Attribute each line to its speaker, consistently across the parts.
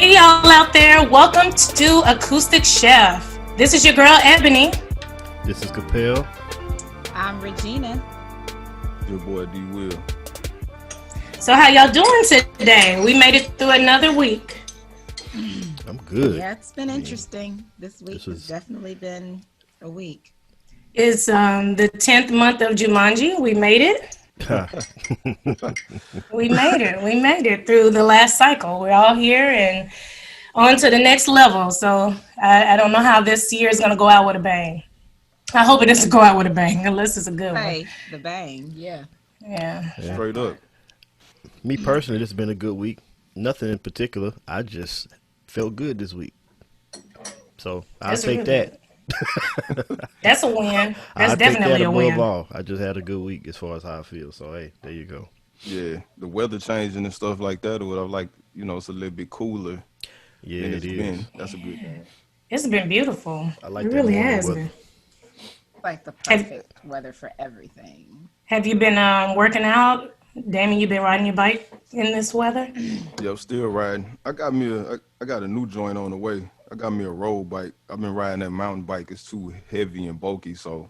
Speaker 1: Hey, y'all out there. Welcome to Acoustic Chef. This is your girl, Ebony.
Speaker 2: This is Capel.
Speaker 3: I'm Regina.
Speaker 4: Your boy D Will.
Speaker 1: So how y'all doing today? We made it through another week.
Speaker 2: I'm good.
Speaker 3: Yeah, it's been interesting. This week has definitely been a week.
Speaker 1: It's the 10th month of Jumanji. We made it. We made it through the last cycle. We're all here and on to the next level. So I don't know how this year is going to go out with a bang. I hope it doesn't go out with a bang, unless it's a good one.
Speaker 3: Hey, the bang, yeah.
Speaker 1: Yeah.
Speaker 4: Straight up.
Speaker 2: Me personally, this has been a good week. Nothing in particular. I just felt good this week. So I'll take that.
Speaker 1: That's a win. That's
Speaker 2: I'll
Speaker 1: definitely
Speaker 2: take that
Speaker 1: a win.
Speaker 2: above all. I just had a good week as far as how I feel. So, hey, there you go.
Speaker 4: Yeah, the weather changing and stuff like that, or whatever, like, it's a little bit cooler.
Speaker 2: Yeah,
Speaker 4: than
Speaker 2: it
Speaker 4: it's
Speaker 2: is.
Speaker 4: been. That's a good thing.
Speaker 1: It's been beautiful.
Speaker 2: I like
Speaker 1: it
Speaker 2: that
Speaker 1: really
Speaker 2: warmer
Speaker 1: has
Speaker 2: weather.
Speaker 1: been.
Speaker 3: Like the perfect weather for everything.
Speaker 1: Have you been working out? Damon, you been riding your bike in this weather?
Speaker 4: Yep, still riding. I got a new joint on the way. I got me a road bike. I've been riding that mountain bike. It's too heavy and bulky, so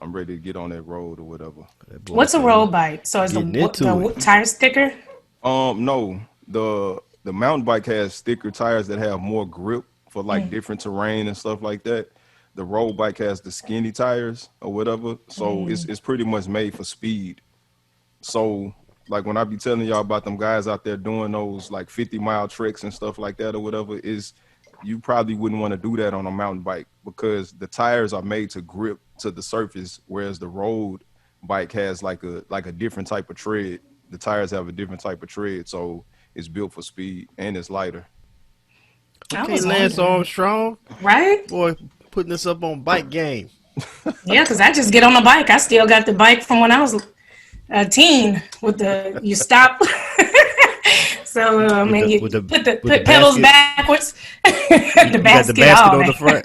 Speaker 4: I'm ready to get on that road or whatever.
Speaker 1: What's a road bike? So is the tires thicker?
Speaker 4: No, the mountain bike has thicker tires that have more grip for like different terrain and stuff like that. The road bike has the skinny tires or whatever, so it's pretty much made for speed. So like when I be telling y'all about them guys out there doing those like 50-mile treks and stuff like that or whatever, is you probably wouldn't want to do that on a mountain bike because the tires are made to grip to the surface, whereas the road bike has like a different type of tread. The tires have a different type of tread, so it's built for speed and it's lighter.
Speaker 2: Okay, Lance Armstrong.
Speaker 1: Right?
Speaker 2: Boy, putting this up on bike game.
Speaker 1: Yeah, because I just get on the bike. I still got the bike from when I was a teen with the, you stop. So, and you put pedals backwards. The basket,
Speaker 2: got the basket on the front.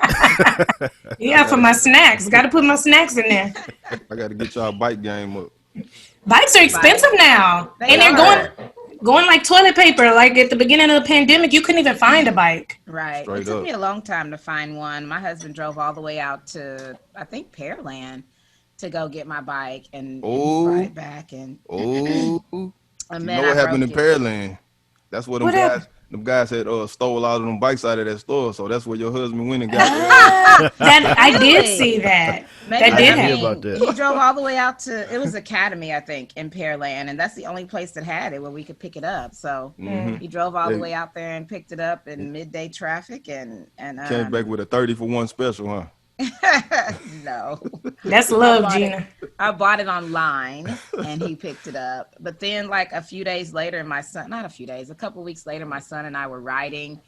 Speaker 1: Yeah, for my snacks. Got to put my snacks in there.
Speaker 4: I got to get y'all bike game up.
Speaker 1: Bikes are expensive now. They're going like toilet paper. Like at the beginning of the pandemic, you couldn't even find a bike.
Speaker 3: Right.
Speaker 4: Straight
Speaker 3: it took
Speaker 4: up.
Speaker 3: me a long time to find one. My husband drove all the way out to, I think, Pearland to go get my bike and ride it back. And
Speaker 4: You know
Speaker 3: man,
Speaker 4: what happened in
Speaker 3: broke it.
Speaker 4: Pearland? That's where
Speaker 1: What happened?
Speaker 4: them guys had stole all of them bikes out of that store. So that's where your husband went and got
Speaker 1: That I did
Speaker 3: Really?
Speaker 1: see that.
Speaker 3: Maybe,
Speaker 1: That did
Speaker 2: I hear
Speaker 1: happen.
Speaker 2: about that.
Speaker 3: He drove all the way out to, it was Academy, I think, in Pearland, and that's the only place that had it where we could pick it up. So he drove all the way out there and picked it up in midday traffic and
Speaker 4: came back with a 30 for 1 special, huh?
Speaker 3: no.
Speaker 1: That's love, Gina.
Speaker 3: I bought it online and he picked it up. But then like a few days later, a couple weeks later, my son and I were riding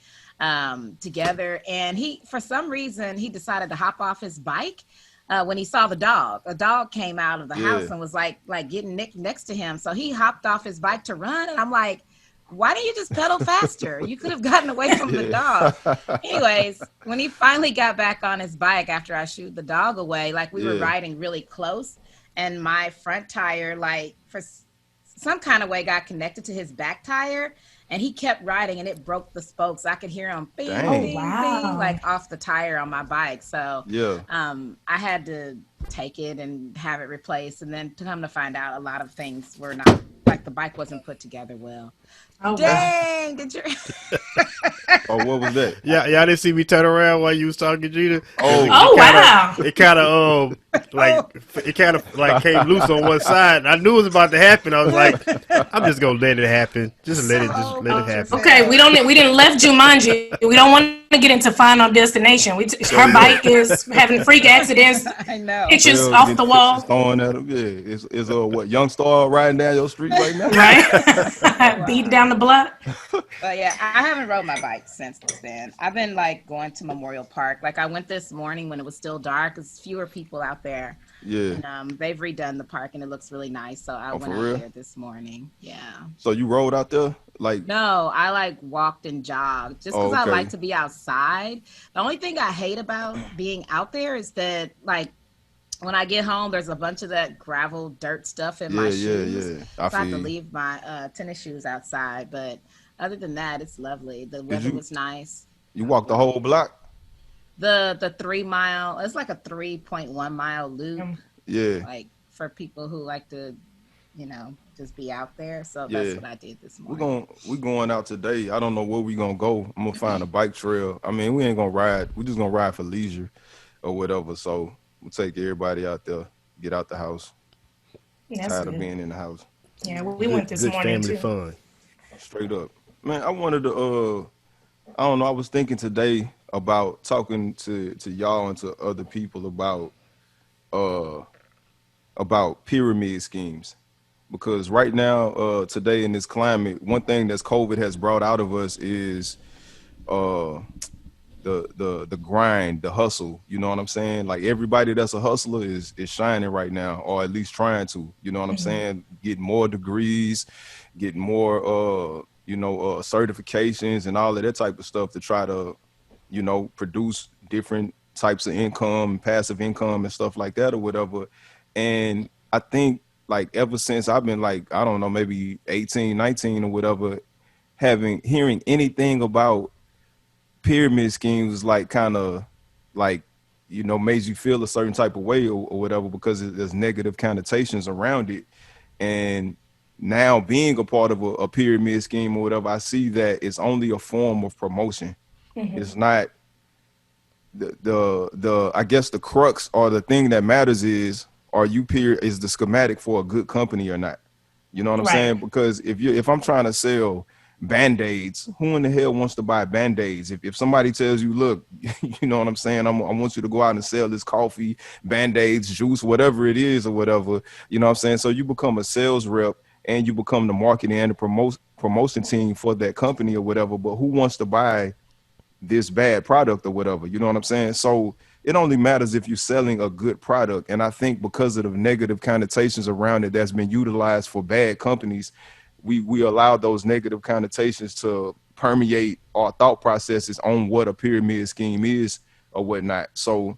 Speaker 3: together, and for some reason he decided to hop off his bike when he saw the dog. A dog came out of the house and was like getting next to him. So he hopped off his bike to run, and I'm like, why didn't you just pedal faster? You could have gotten away from the dog. Anyways, when he finally got back on his bike after I shooed the dog away, like we were riding really close, and my front tire, like for some kind of way, got connected to his back tire, and he kept riding, and it broke the spokes. I could hear him bing, bing, bing, like off the tire on my bike. So I had to take it and have it replaced, and then to come to find out, a lot of things were not, like the bike wasn't put together well.
Speaker 1: Oh,
Speaker 3: Dang, did you?
Speaker 4: Oh, what was that?
Speaker 2: Yeah, y'all didn't see me turn around while you was talking, Gina.
Speaker 1: Wow.
Speaker 2: It kind of came loose on one side. I knew it was about to happen. I was like, I'm just gonna let it happen. Just let it happen.
Speaker 1: Okay, we didn't left Jumanji. We don't want to get into Final Destination. Her bike is having freak accidents.
Speaker 3: I know.
Speaker 1: Pictures off the wall.
Speaker 4: Throwing at him. Yeah, is what young star riding down your street right now?
Speaker 1: Right? Beating down the block.
Speaker 3: But yeah, I haven't rode my bike since then. I've been like going to Memorial Park. Like I went this morning when it was still dark. There's fewer people out there.
Speaker 4: Yeah.
Speaker 3: And they've redone the park and it looks really nice. So I went out there this morning. Yeah.
Speaker 4: So you rode out there? Like
Speaker 3: No, I like walked and jogged just because I
Speaker 4: okay.
Speaker 3: like to be outside. The only thing I hate about being out there is that like when I get home, there's a bunch of that gravel dirt stuff in my shoes.
Speaker 4: Yeah.
Speaker 3: So I have to leave my tennis shoes outside. But other than that, it's lovely. The
Speaker 4: Did
Speaker 3: weather was nice.
Speaker 4: you walk the whole block?
Speaker 3: The 3 mile, it's like a 3.1 mile loop.
Speaker 4: Yeah.
Speaker 3: Like for people who like to, just be out there. So
Speaker 4: Yeah.
Speaker 3: that's what I did this morning.
Speaker 4: We going out today. I don't know where we gonna go. I'm gonna find a bike trail. I mean, we ain't gonna ride. We just gonna ride for leisure or whatever. So we'll take everybody out there, get out the house. Tired of being in the house.
Speaker 1: Yeah, we went this morning
Speaker 2: family
Speaker 1: too.
Speaker 2: fun.
Speaker 4: Straight up. Man, I wanted to I don't know, I was thinking today about talking to y'all and to other people about pyramid schemes. Because right now, today in this climate, one thing that's COVID has brought out of us is the grind, the hustle. You know what I'm saying? Like everybody that's a hustler is shining right now, or at least trying to. You know what I'm saying? Getting more degrees, getting more certifications and all of that type of stuff to try to, produce different types of income, passive income and stuff like that or whatever. And I think like ever since I've been like, I don't know, maybe 18, 19 or whatever, hearing anything about pyramid schemes is like kind of like, made you feel a certain type of way or whatever, because there's negative connotations around it. And now being a part of a pyramid scheme or whatever, I see that it's only a form of promotion. It's not the I guess the crux or the thing that matters is is the schematic for a good company or not? You know what I'm saying? Because if I'm trying to sell Band-Aids, who in the hell wants to buy Band-Aids? If somebody tells you, look, you know what I'm saying, I want you to go out and sell this coffee, Band-Aids, juice, whatever it is or whatever, you know what I'm saying? So you become a sales rep and you become the marketing and the promotion team for that company or whatever, but who wants to buy this bad product or whatever? You know what I'm saying? So it only matters if you're selling a good product. And I think because of the negative connotations around it that's been utilized for bad companies, we allow those negative connotations to permeate our thought processes on what a pyramid scheme is or whatnot. So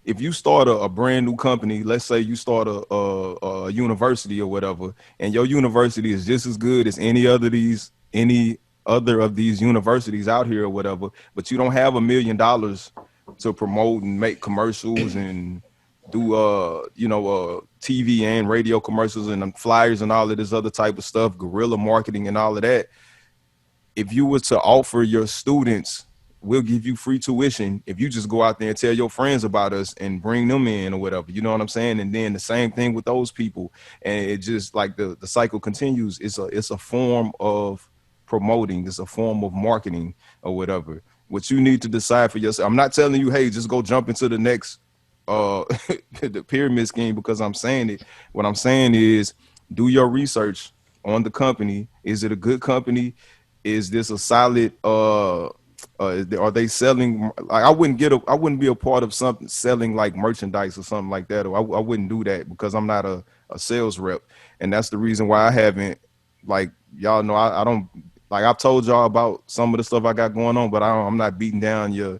Speaker 4: if you start a brand new company, let's say you start a university or whatever, and your university is just as good as any other of these universities out here or whatever, but you don't have $1 million to promote and make commercials and do TV and radio commercials and flyers and all of this other type of stuff, guerrilla marketing and all of that. If you were to offer your students, we'll give you free tuition if you just go out there and tell your friends about us and bring them in or whatever, you know what I'm saying? And then the same thing with those people, and it just like the cycle continues. It's a form of promoting, it's a form of marketing or whatever. What you need to decide for yourself. I'm not telling you, hey, just go jump into the next the pyramid scheme because I'm saying it. What I'm saying is do your research on the company. Is it a good company? Is this a solid are they selling? Like I wouldn't be a part of something selling like merchandise or something like that, or I wouldn't do that because I'm not a sales rep. And that's the reason why I haven't, like, y'all know, I don't, like, I've told y'all about some of the stuff I got going on, but I'm not beating down your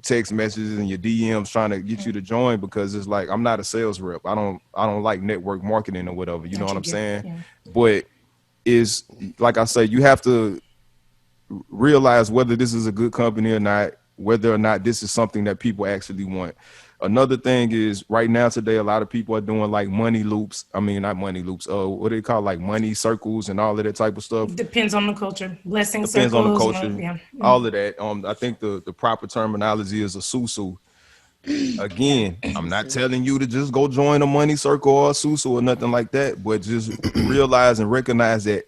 Speaker 4: text messages and your DMs trying to get you to join, because it's like, I'm not a sales rep. I don't like network marketing or whatever. You know what I'm saying? Yeah. But is, like I say, you have to realize whether this is a good company or not, whether or not this is something that people actually want. Another thing is right now today, a lot of people are doing like money loops. I mean, not money loops. What do they call, like money circles and all of that type of stuff?
Speaker 1: Depends on the culture. Blessing
Speaker 4: depends
Speaker 1: circles.
Speaker 4: On the culture. Yeah. All of that. I think the proper terminology is a susu. Again, I'm not telling you to just go join a money circle or a susu or nothing like that, but just realize and recognize that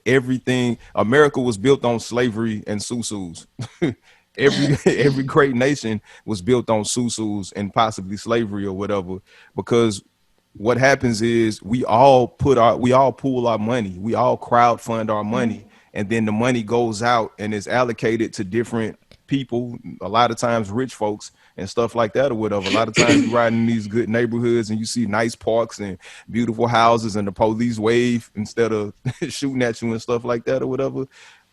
Speaker 4: America was built on slavery and susus. Every great nation was built on susus and possibly slavery or whatever, because what happens is we all pool our money, we all crowdfund our money, and then the money goes out and is allocated to different people, a lot of times rich folks and stuff like that or whatever. A lot of times you ride in these good neighborhoods and you see nice parks and beautiful houses and the police wave instead of shooting at you and stuff like that or whatever.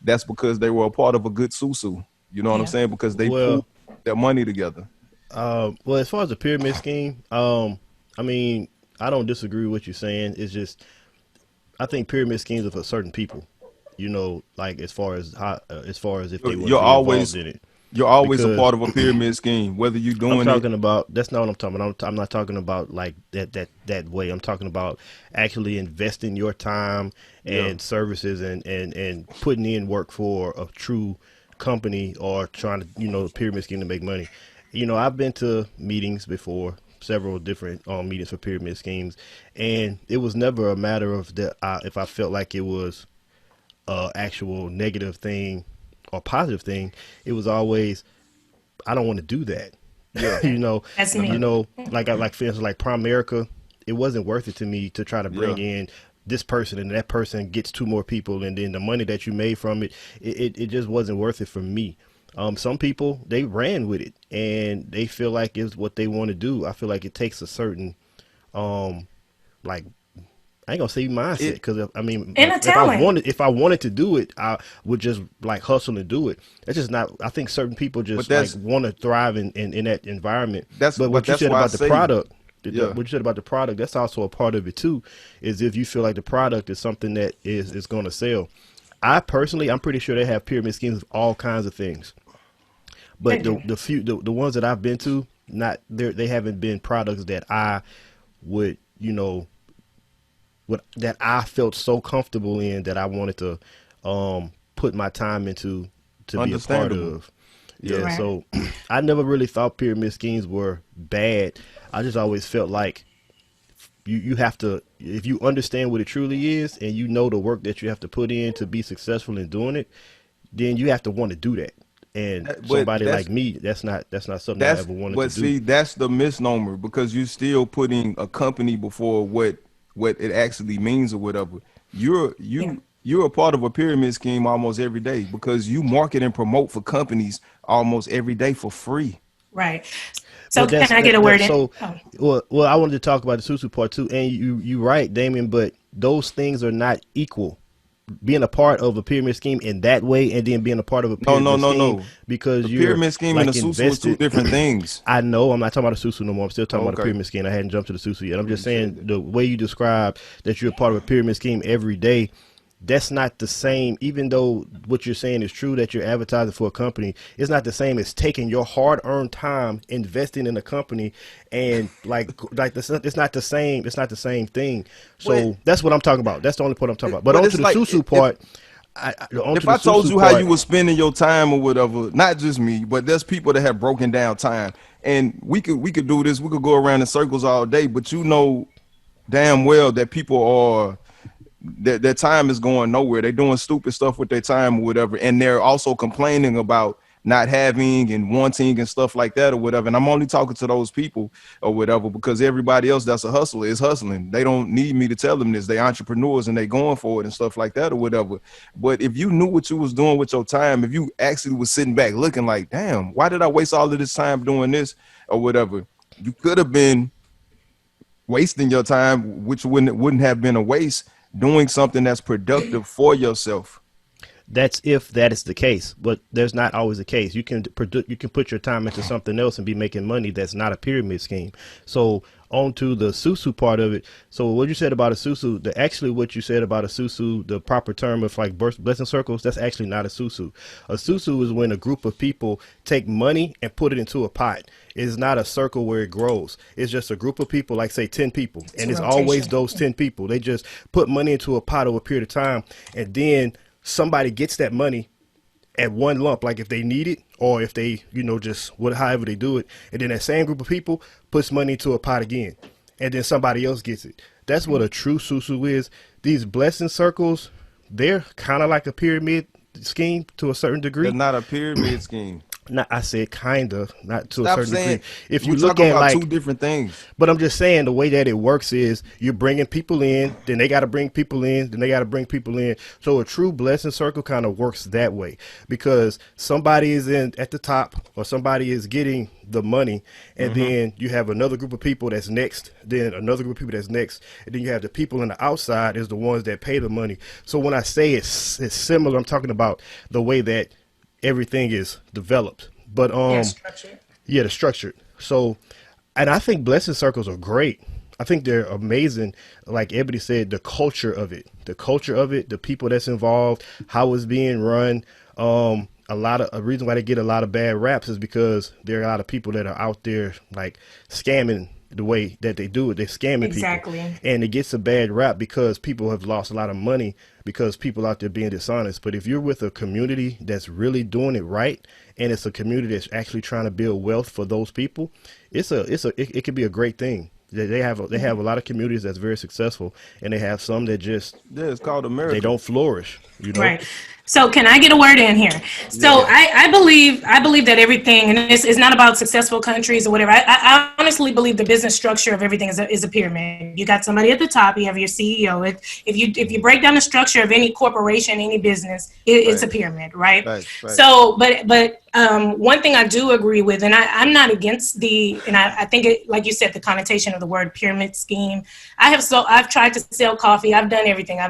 Speaker 4: That's because they were a part of a good susu. You know what I'm saying? Because they pool their money together.
Speaker 2: Well, as far as the pyramid scheme, I mean, I don't disagree with what you're saying. It's just, I think pyramid schemes are for certain people. you know, like as far as if they want to
Speaker 4: You're
Speaker 2: be involved
Speaker 4: always
Speaker 2: in it.
Speaker 4: you're always a
Speaker 2: Because
Speaker 4: part of a pyramid scheme, whether you're
Speaker 2: I'm
Speaker 4: doing it.
Speaker 2: talking about, that's not what I'm talking about. I'm not talking about like that way. I'm talking about actually investing your time
Speaker 4: Yeah.
Speaker 2: and services and putting in work for a true company or trying to, you know, pyramid scheme to make money. You know, I've been to meetings before, several different meetings for pyramid schemes, and it was never a matter of that. If I felt like it was actual negative thing or positive thing, it was always, I don't want to do that.
Speaker 4: Yeah.
Speaker 2: you know,
Speaker 1: That's
Speaker 2: you
Speaker 1: me.
Speaker 2: know, like for instance, like Primerica, it wasn't worth it to me to try to
Speaker 4: Yeah.
Speaker 2: bring in this person and that person gets two more people, and then the money that you made from it just wasn't worth it for me. Some people, they ran with it and they feel like it's what they want to do. I feel like it takes a certain like, I ain't gonna say mindset,
Speaker 4: It
Speaker 2: because I mean,
Speaker 1: And a talent.
Speaker 2: if I wanted to do it, I would just like hustle and do it. That's just not. I think certain people
Speaker 4: but
Speaker 2: just like
Speaker 4: that's
Speaker 2: want to thrive in that environment.
Speaker 4: that's
Speaker 2: But
Speaker 4: but
Speaker 2: what you
Speaker 4: that's
Speaker 2: said
Speaker 4: why I
Speaker 2: about the
Speaker 4: say,
Speaker 2: product,
Speaker 4: yeah.
Speaker 2: what you said about the product, that's also a part of it too. Is if you feel like the product is something that is going to sell. I personally, I'm pretty sure they have pyramid schemes of all kinds of things.
Speaker 1: They
Speaker 2: But
Speaker 1: do.
Speaker 2: the ones that I've been to, not they haven't been products that I would, you know, what that I felt so comfortable in that I wanted to put my time into to be a part
Speaker 4: Understandable.
Speaker 2: of.
Speaker 4: Yeah.
Speaker 2: Yeah,
Speaker 1: Right.
Speaker 2: so I never really thought pyramid schemes were bad. I just always felt like you have to, if you understand what it truly is and you know the work that you have to put in to be successful in doing it, then you have to want to do that. And
Speaker 4: But
Speaker 2: somebody like me, that's not something I
Speaker 4: that's
Speaker 2: ever wanted to
Speaker 4: but
Speaker 2: do.
Speaker 4: see, that's the misnomer, because you still putting a company before what it actually means or whatever. You're
Speaker 1: Yeah.
Speaker 4: you're a part of a pyramid scheme almost every day, because you market and promote for companies almost every day for free.
Speaker 1: Right. So
Speaker 2: But
Speaker 1: can I get a
Speaker 2: that
Speaker 1: word in?
Speaker 2: so
Speaker 1: Oh,
Speaker 2: well, I wanted to talk about the Susu part too, and you right, Damien, but those things are not equal. Being a part of a pyramid scheme in that way, and then being a part of a
Speaker 4: No, no,
Speaker 2: pyramid
Speaker 4: no,
Speaker 2: scheme
Speaker 4: no.
Speaker 2: because
Speaker 4: The
Speaker 2: you're
Speaker 4: pyramid scheme and the
Speaker 2: like
Speaker 4: susu are two
Speaker 2: invested.
Speaker 4: different things.
Speaker 2: I know I'm not talking about a Susu no more. I'm still talking
Speaker 4: Oh,
Speaker 2: about a
Speaker 4: okay.
Speaker 2: pyramid scheme. I hadn't jumped to the Susu yet. I'm
Speaker 4: Yeah,
Speaker 2: just
Speaker 4: you said
Speaker 2: saying
Speaker 4: that.
Speaker 2: the way you describe that you're a part of a pyramid scheme every day, that's not the same. Even though what you're saying is true, that you're advertising for a company, it's not the same as taking your hard-earned time, investing in a company, and like this. It's not the same. It's not the same thing.
Speaker 4: But
Speaker 2: So that's what I'm talking about. That's the only part I'm talking about. But
Speaker 4: but
Speaker 2: on to
Speaker 4: it's
Speaker 2: the
Speaker 4: like,
Speaker 2: Susu part. On to
Speaker 4: if
Speaker 2: the
Speaker 4: I told
Speaker 2: Susu
Speaker 4: you how you
Speaker 2: part.
Speaker 4: were spending your time or whatever, not just me, but there's people that have broken down time, and we could do this. We could go around in circles all day, but you know damn well that people are, that their time is going nowhere. They're doing stupid stuff with their time or whatever, and they're also complaining about not having and wanting and stuff like that or whatever. And I'm only talking to those people or whatever, because everybody else that's a hustler is hustling. They don't need me to tell them this. They entrepreneurs and they going for it and stuff like that or whatever. But if you knew what you was doing with your time, if you actually was sitting back looking like, damn, why did I waste all of this time doing this or whatever? You could have been wasting your time, which wouldn't have been a waste, doing something that's productive for yourself.
Speaker 2: That's if that is the case, but there's not always the case. You can put your time into something else and be making money. That's not a pyramid scheme. So on to the Susu part of it. So what you said about a Susu, actually what you said about a Susu, the proper term of like blessing circles, that's actually not a Susu. A Susu is when a group of people take money and put it into a pot. It's not a circle where it grows. It's just a group of people, like say 10 people,
Speaker 1: it's a
Speaker 2: and it's always
Speaker 1: rotation.
Speaker 2: those 10 people. They just put money into a pot over a period of time, and then somebody gets that money at one lump, like if they need it, or if they, just however they do it, and then that same group of people puts money into a pot again, and then somebody else gets it. That's what a true susu is. These blessing circles, they're kind of like a pyramid scheme to a certain
Speaker 4: They're
Speaker 2: degree.
Speaker 4: not a pyramid scheme.
Speaker 2: Not, I said kinda, not to a
Speaker 4: Stop
Speaker 2: certain degree.
Speaker 4: saying,
Speaker 2: If
Speaker 4: we're
Speaker 2: you look
Speaker 4: talking
Speaker 2: at
Speaker 4: about two
Speaker 2: like,
Speaker 4: different things.
Speaker 2: but I'm just saying the way that it works is you're bringing people in, then they got to bring people in, then they got to bring people in. So a true blessing circle kind of works that way, because somebody is in at the top or somebody is getting the money, and then you have another group of people that's next, then another group of people that's next, and then you have the people on the outside is the ones that pay the money. So when I say it's similar, I'm talking about the way that everything is developed. But
Speaker 1: Yeah, structure.
Speaker 2: yeah, the structured. So, and I think blessing circles are great. I think they're amazing. Like Ebony said, the culture of it, the people that's involved, how it's being run. A reason why they get a lot of bad raps is because there are a lot of people that are out there like scamming the way that they do it. They're scamming
Speaker 1: Exactly.
Speaker 2: people, and it gets a bad rap because people have lost a lot of money because people out there being dishonest. But if you're with a community that's really doing it right, and it's a community that's actually trying to build wealth for those people, it could be a great thing. They have a lot of communities that's very successful, and they have some that just
Speaker 4: it's called America.
Speaker 2: They don't flourish, you know.
Speaker 1: Right. So can I get a word in here? So
Speaker 4: Yeah.
Speaker 1: I believe that everything, and it's not about successful countries or whatever. I honestly believe the business structure of everything is a pyramid. You got somebody at the top. You have your CEO. If you break down the structure of any corporation, any business, it's a pyramid, right?
Speaker 4: Right.
Speaker 1: So, but one thing I do agree with, and I'm not against and I think it, like you said, the connotation of the word pyramid scheme. I've tried to sell coffee. I've done everything. I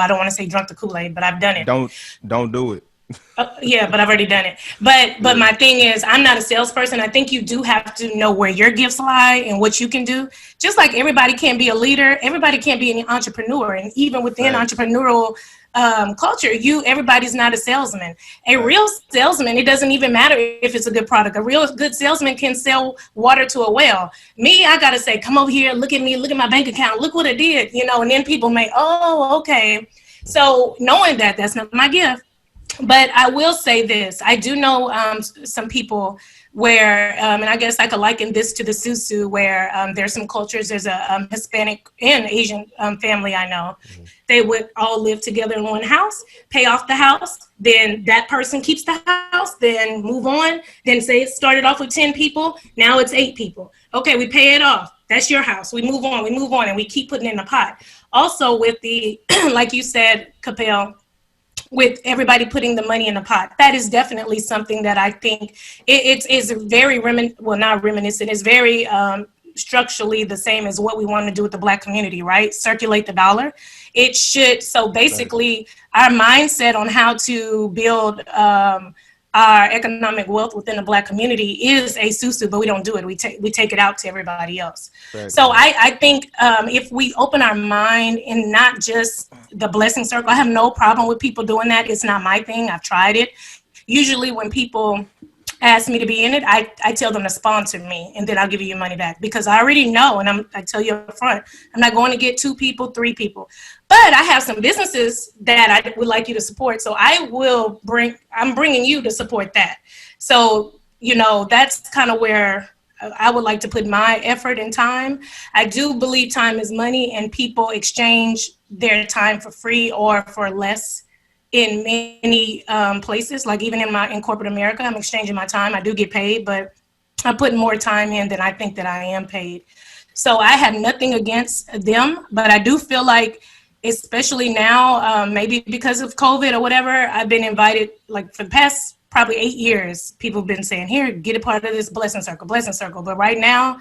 Speaker 1: don't want to say drunk the Kool-Aid, but I've done it.
Speaker 4: Don't do it.
Speaker 1: Yeah, but I've already done it. But my thing is, I'm not a salesperson. I think you do have to know where your gifts lie and what you can do. Just like everybody can't be a leader, everybody can't be an entrepreneur. And even within entrepreneurial culture, everybody's not a salesman. A real salesman, it doesn't even matter if it's a good product. A real good salesman can sell water to a well. Me, I gotta say, come over here, look at me, look at my bank account, look what I did, and then people may, oh, okay. So knowing that that's not my gift. But I will say this. I do know some people where, and I guess I could liken this to the Susu, where there's some cultures. There's a Hispanic and Asian family I know. Mm-hmm. They would all live together in one house, pay off the house. Then that person keeps the house, then move on. Then say it started off with 10 people. Now it's 8 people. Okay, we pay it off. That's your house. We move on, and we keep putting in the pot. Also with the, like you said, Capel, with everybody putting the money in the pot. That is definitely something that I think it's very not reminiscent. It's very structurally the same as what we want to do with the Black community, right? Circulate the dollar. It should. So basically, our mindset on how to build our economic wealth within the Black community is a susu, but we don't do it. We take it out to everybody else. Right. So I think if we open our mind and not just the blessing circle, I have no problem with people doing that. It's not my thing. I've tried it. Usually when people ask me to be in it, I tell them to sponsor me, and then I'll give you your money back, because I already know, and I tell you up front, I'm not going to get 2 people, 3 people, but I have some businesses that I would like you to support. So I'm bringing you to support that. So, that's kind of where I would like to put my effort and time. I do believe time is money, and people exchange their time for free or for less in many places. Like even in corporate America, I'm exchanging my time. I do get paid, but I'm putting more time in than I think that I am paid. So I have nothing against them, but I do feel like, especially now, maybe because of COVID or whatever, I've been invited, like for the past probably 8 years, people have been saying, here, get a part of this blessing circle. But right now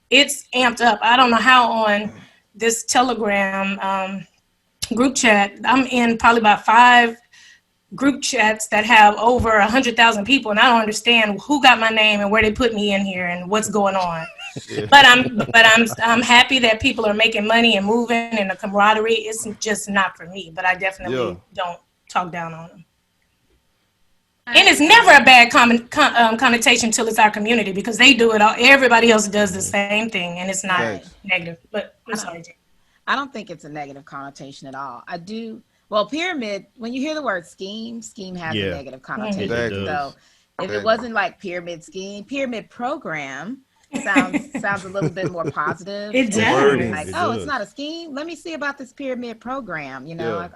Speaker 1: it's amped up. I don't know how on this Telegram group chat, I'm in probably about 5 group chats that have over 100,000 people, and I don't understand who got my name and where they put me in here and what's going on. Yeah. But I'm happy that people are making money and moving, and the camaraderie is just not for me. But I definitely don't talk down on them. And it's never a bad connotation till it's our community, because they do it all. Everybody else does the same thing, and it's not negative. But I'm sorry, Jay.
Speaker 3: I don't think it's a negative connotation at all. I do. Well, pyramid, when you hear the word scheme has a negative connotation. Exactly. So if it wasn't like pyramid scheme, pyramid program sounds a little bit more positive.
Speaker 1: It does.
Speaker 3: Like, it's not a scheme. Let me see about this pyramid program.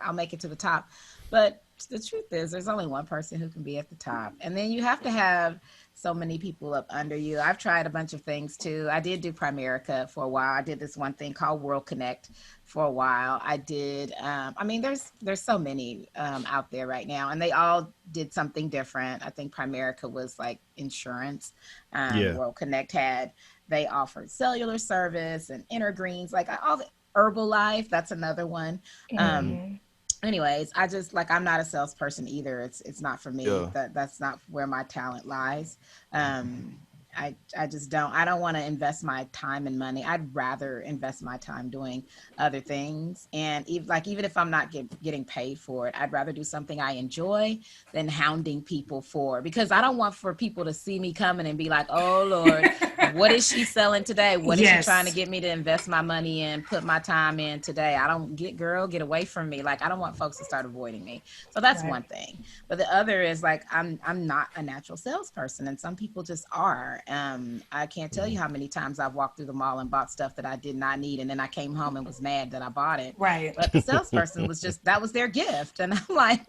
Speaker 3: I'll make it to the top. But the truth is, there's only one person who can be at the top. And then you have to have so many people up under you. I've tried a bunch of things too. I did do Primerica for a while. I did this one thing called World Connect for a while. I did, there's so many out there right now, and they all did something different. I think Primerica was like insurance. World Connect they offered cellular service and Intergreens, like all the Herbalife. That's another one. Anyways, I just I'm not a salesperson either. It's not for me. That's not where my talent lies. I just don't. I don't want to invest my time and money. I'd rather invest my time doing other things. And even if I'm not getting paid for it, I'd rather do something I enjoy than hounding people for, because I don't want for people to see me coming and be like, oh Lord, what is she selling today? What is she trying to get me to invest my money in, put my time in today? I don't get away from me. Like, I don't want folks to start avoiding me. So that's one thing. But the other is like, I'm not a natural salesperson, and some people just are. I can't tell you how many times I've walked through the mall and bought stuff that I did not need, and then I came home and was mad that I bought it.
Speaker 1: Right.
Speaker 3: But the salesperson that was their gift, and I'm like,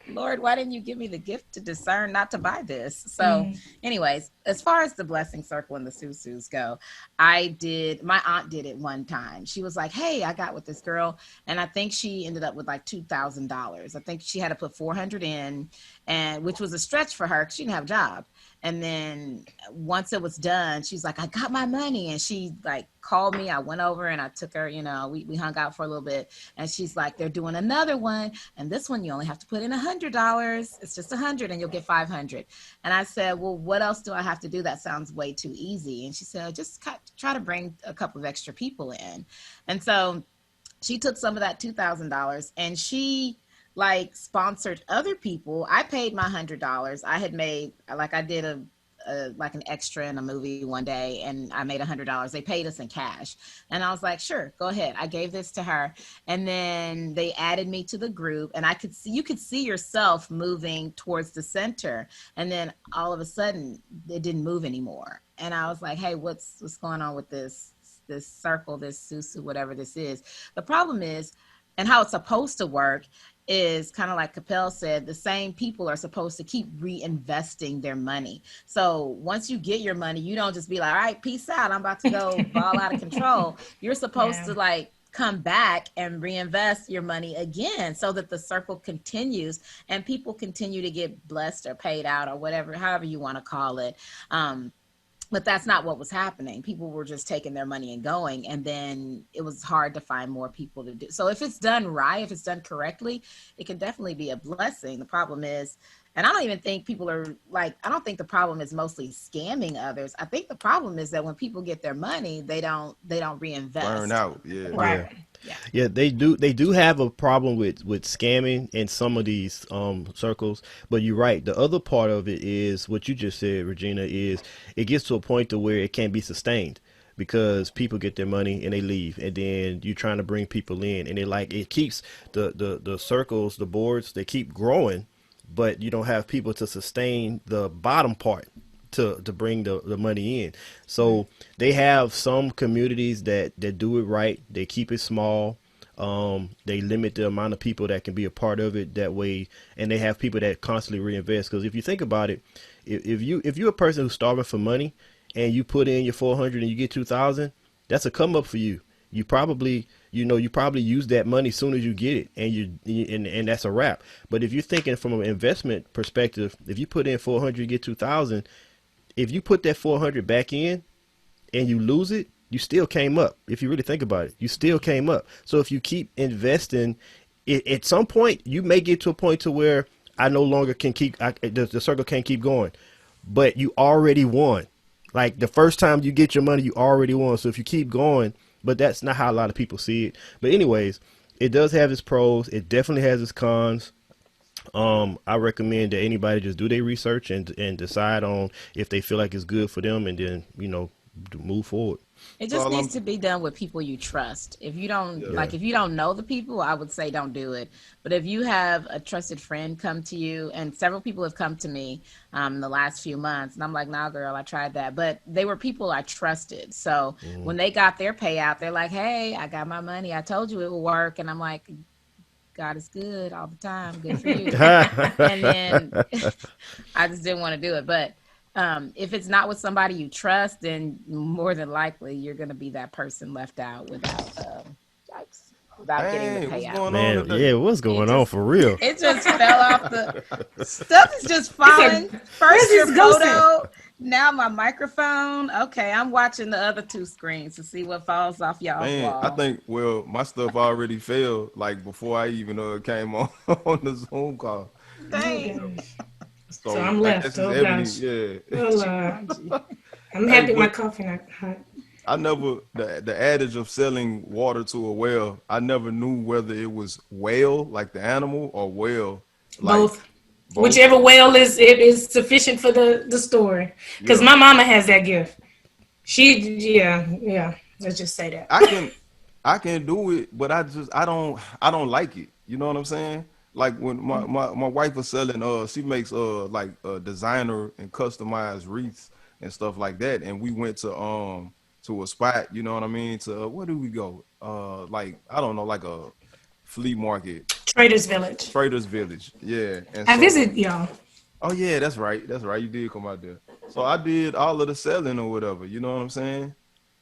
Speaker 3: Lord, why didn't you give me the gift to discern not to buy this? So, anyways, as far as the blessing circle and the susus go, my aunt did it one time. She was like, hey, I got with this girl, and I think she ended up with like $2,000. I think she had to put 400 in, and which was a stretch for her because she didn't have a job. And then once it was done, she's like, I got my money. And she like called me. I went over and I took her, we hung out for a little bit. And she's like, they're doing another one. And this one, you only have to put in $100. It's just 100 and you'll get 500. And I said, well, what else do I have to do? That sounds way too easy. And she said, just try to bring a couple of extra people in. And so she took some of that $2,000 and she like sponsored other people. I paid my $100. I had made, like, I did like an extra in a movie one day and I made $100. They paid us in cash. And I was like, sure, go ahead. I gave this to her. And then they added me to the group, and you could see yourself moving towards the center. And then all of a sudden it didn't move anymore. And I was like, hey, what's going on with this circle, this susu, whatever this is? The problem is, and how it's supposed to work is kind of like Capel said, the same people are supposed to keep reinvesting their money. So once you get your money, you don't just be like, all right, peace out, I'm about to go ball out of control. You're supposed to like come back and reinvest your money again so that the circle continues and people continue to get blessed or paid out or whatever, however you want to call it. But that's not what was happening. People were just taking their money and going, and then it was hard to find more people to do. So if it's done right, if it's done correctly, it can definitely be a blessing. The problem is, and I don't even think people are like, I don't think the problem is mostly scamming others. I think the problem is that when people get their money, they don't reinvest.
Speaker 4: Burn out,
Speaker 3: Right.
Speaker 2: Yeah, they do have a problem with scamming in some of these circles, but you're right. The other part of it is what you just said, Regina, is it gets to a point to where it can't be sustained because people get their money and they leave, and then you're trying to bring people in, and it keeps the circles, the boards, they keep growing, but you don't have people to sustain the bottom part to bring the money in. So they have some communities that do it right. They keep it small. They limit the amount of people that can be a part of it that way, and they have people that constantly reinvest. Because if you think about it, if you're a person who's starving for money and you put in your 400 and you get 2,000, that's a come up for you. You probably use that money as soon as you get it, and that's a wrap. But if you're thinking from an investment perspective, if you put in 400, you get 2,000. If you put that 400 back in and you lose it, you still came up. If you really think about it, you still came up. So if you keep investing, at some point you may get to a point to where I no longer can the circle can't keep going, but you already won. Like the first time you get your money, you already won. So if you keep going, but that's not how a lot of people see it. But anyways, it does have its pros. It definitely has its cons. I recommend that anybody just do their research and decide on if they feel like it's good for them, and then move forward.
Speaker 3: It just needs to be done with people you trust. If you don't if you don't know the people, I would say don't do it. But if you have a trusted friend come to you, and several people have come to me in the last few months, and I'm like, nah, girl, I tried that. But they were people I trusted. So when they got their payout, they're like, hey, I got my money. I told you it would work. And I'm like, God is good all the time. Good for you. And then I just didn't want to do it. But if it's not with somebody you trust, then more than likely you're going to be that person left out without getting the payout.
Speaker 2: Man, what's going on for real?
Speaker 3: It just fell off the stuff is just falling. First your photo, now my microphone. Okay, I'm watching the other two screens to see what falls off y'all's wall.
Speaker 4: I think my stuff already fell like before I even came on the Zoom call.
Speaker 3: Dang.
Speaker 1: So I'm left. Oh gosh.
Speaker 4: Yeah.
Speaker 1: Well, I'm happy my coffee not hot.
Speaker 4: I never the adage of selling water to a well. I never knew whether it was whale like the animal or whale like
Speaker 1: Both.
Speaker 4: both.
Speaker 1: Whichever well is sufficient for the story. Because my mama has that gift. Yeah. Let's just say that.
Speaker 4: I can do it, but I don't like it. You know what I'm saying? Like when my wife was selling, she makes like designer and customized wreaths and stuff like that. And we went to a spot, you know what I mean? To where do we go? Like I don't know, like a flea market.
Speaker 1: Traders Village.
Speaker 4: Traders Village, yeah. And
Speaker 1: I
Speaker 4: so,
Speaker 1: visit y'all.
Speaker 4: oh yeah, that's right. You did come out there. So I did all of the selling or whatever. You know what I'm saying?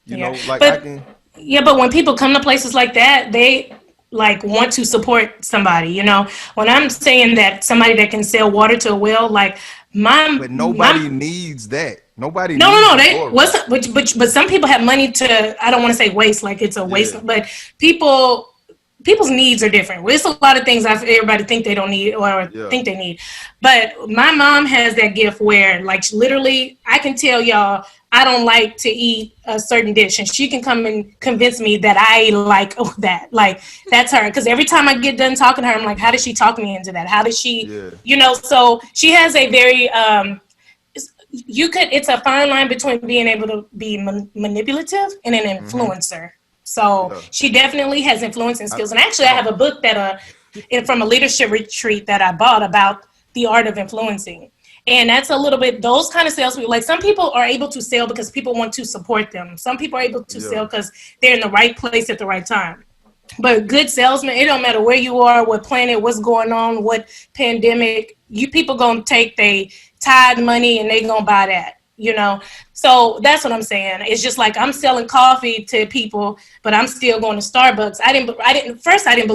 Speaker 4: You know, like
Speaker 1: but,
Speaker 4: I can.
Speaker 1: Yeah, but when people come to places like that, they like want to support somebody. You know, when I'm saying that somebody that can sell water to a well, like
Speaker 4: But nobody needs that. Nobody.
Speaker 1: No. But some people have money to. I don't want to say waste, like it's a waste, but people's needs are different. It's a lot of things everybody think they don't need or think they need. But my mom has that gift where, like, literally, I can tell y'all I don't like to eat a certain dish, and she can come and convince me that I like that. Like, that's her. Because every time I get done talking to her, I'm like, how did she talk me into that? How did she, you know? So she has a very it's a fine line between being able to be manipulative and an influencer. So she definitely has influencing skills. And actually, I have a book that from a leadership retreat that I bought about the art of influencing. And that's a little bit, those kind of salespeople, like some people are able to sell because people want to support them. Some people are able to sell because they're in the right place at the right time. But good salesmen, it don't matter where you are, what planet, what's going on, what pandemic, you people gonna take they Tide money and they gonna buy that, you know? So that's what I'm saying. It's just like I'm selling coffee to people, but I'm still going to Starbucks. I didn't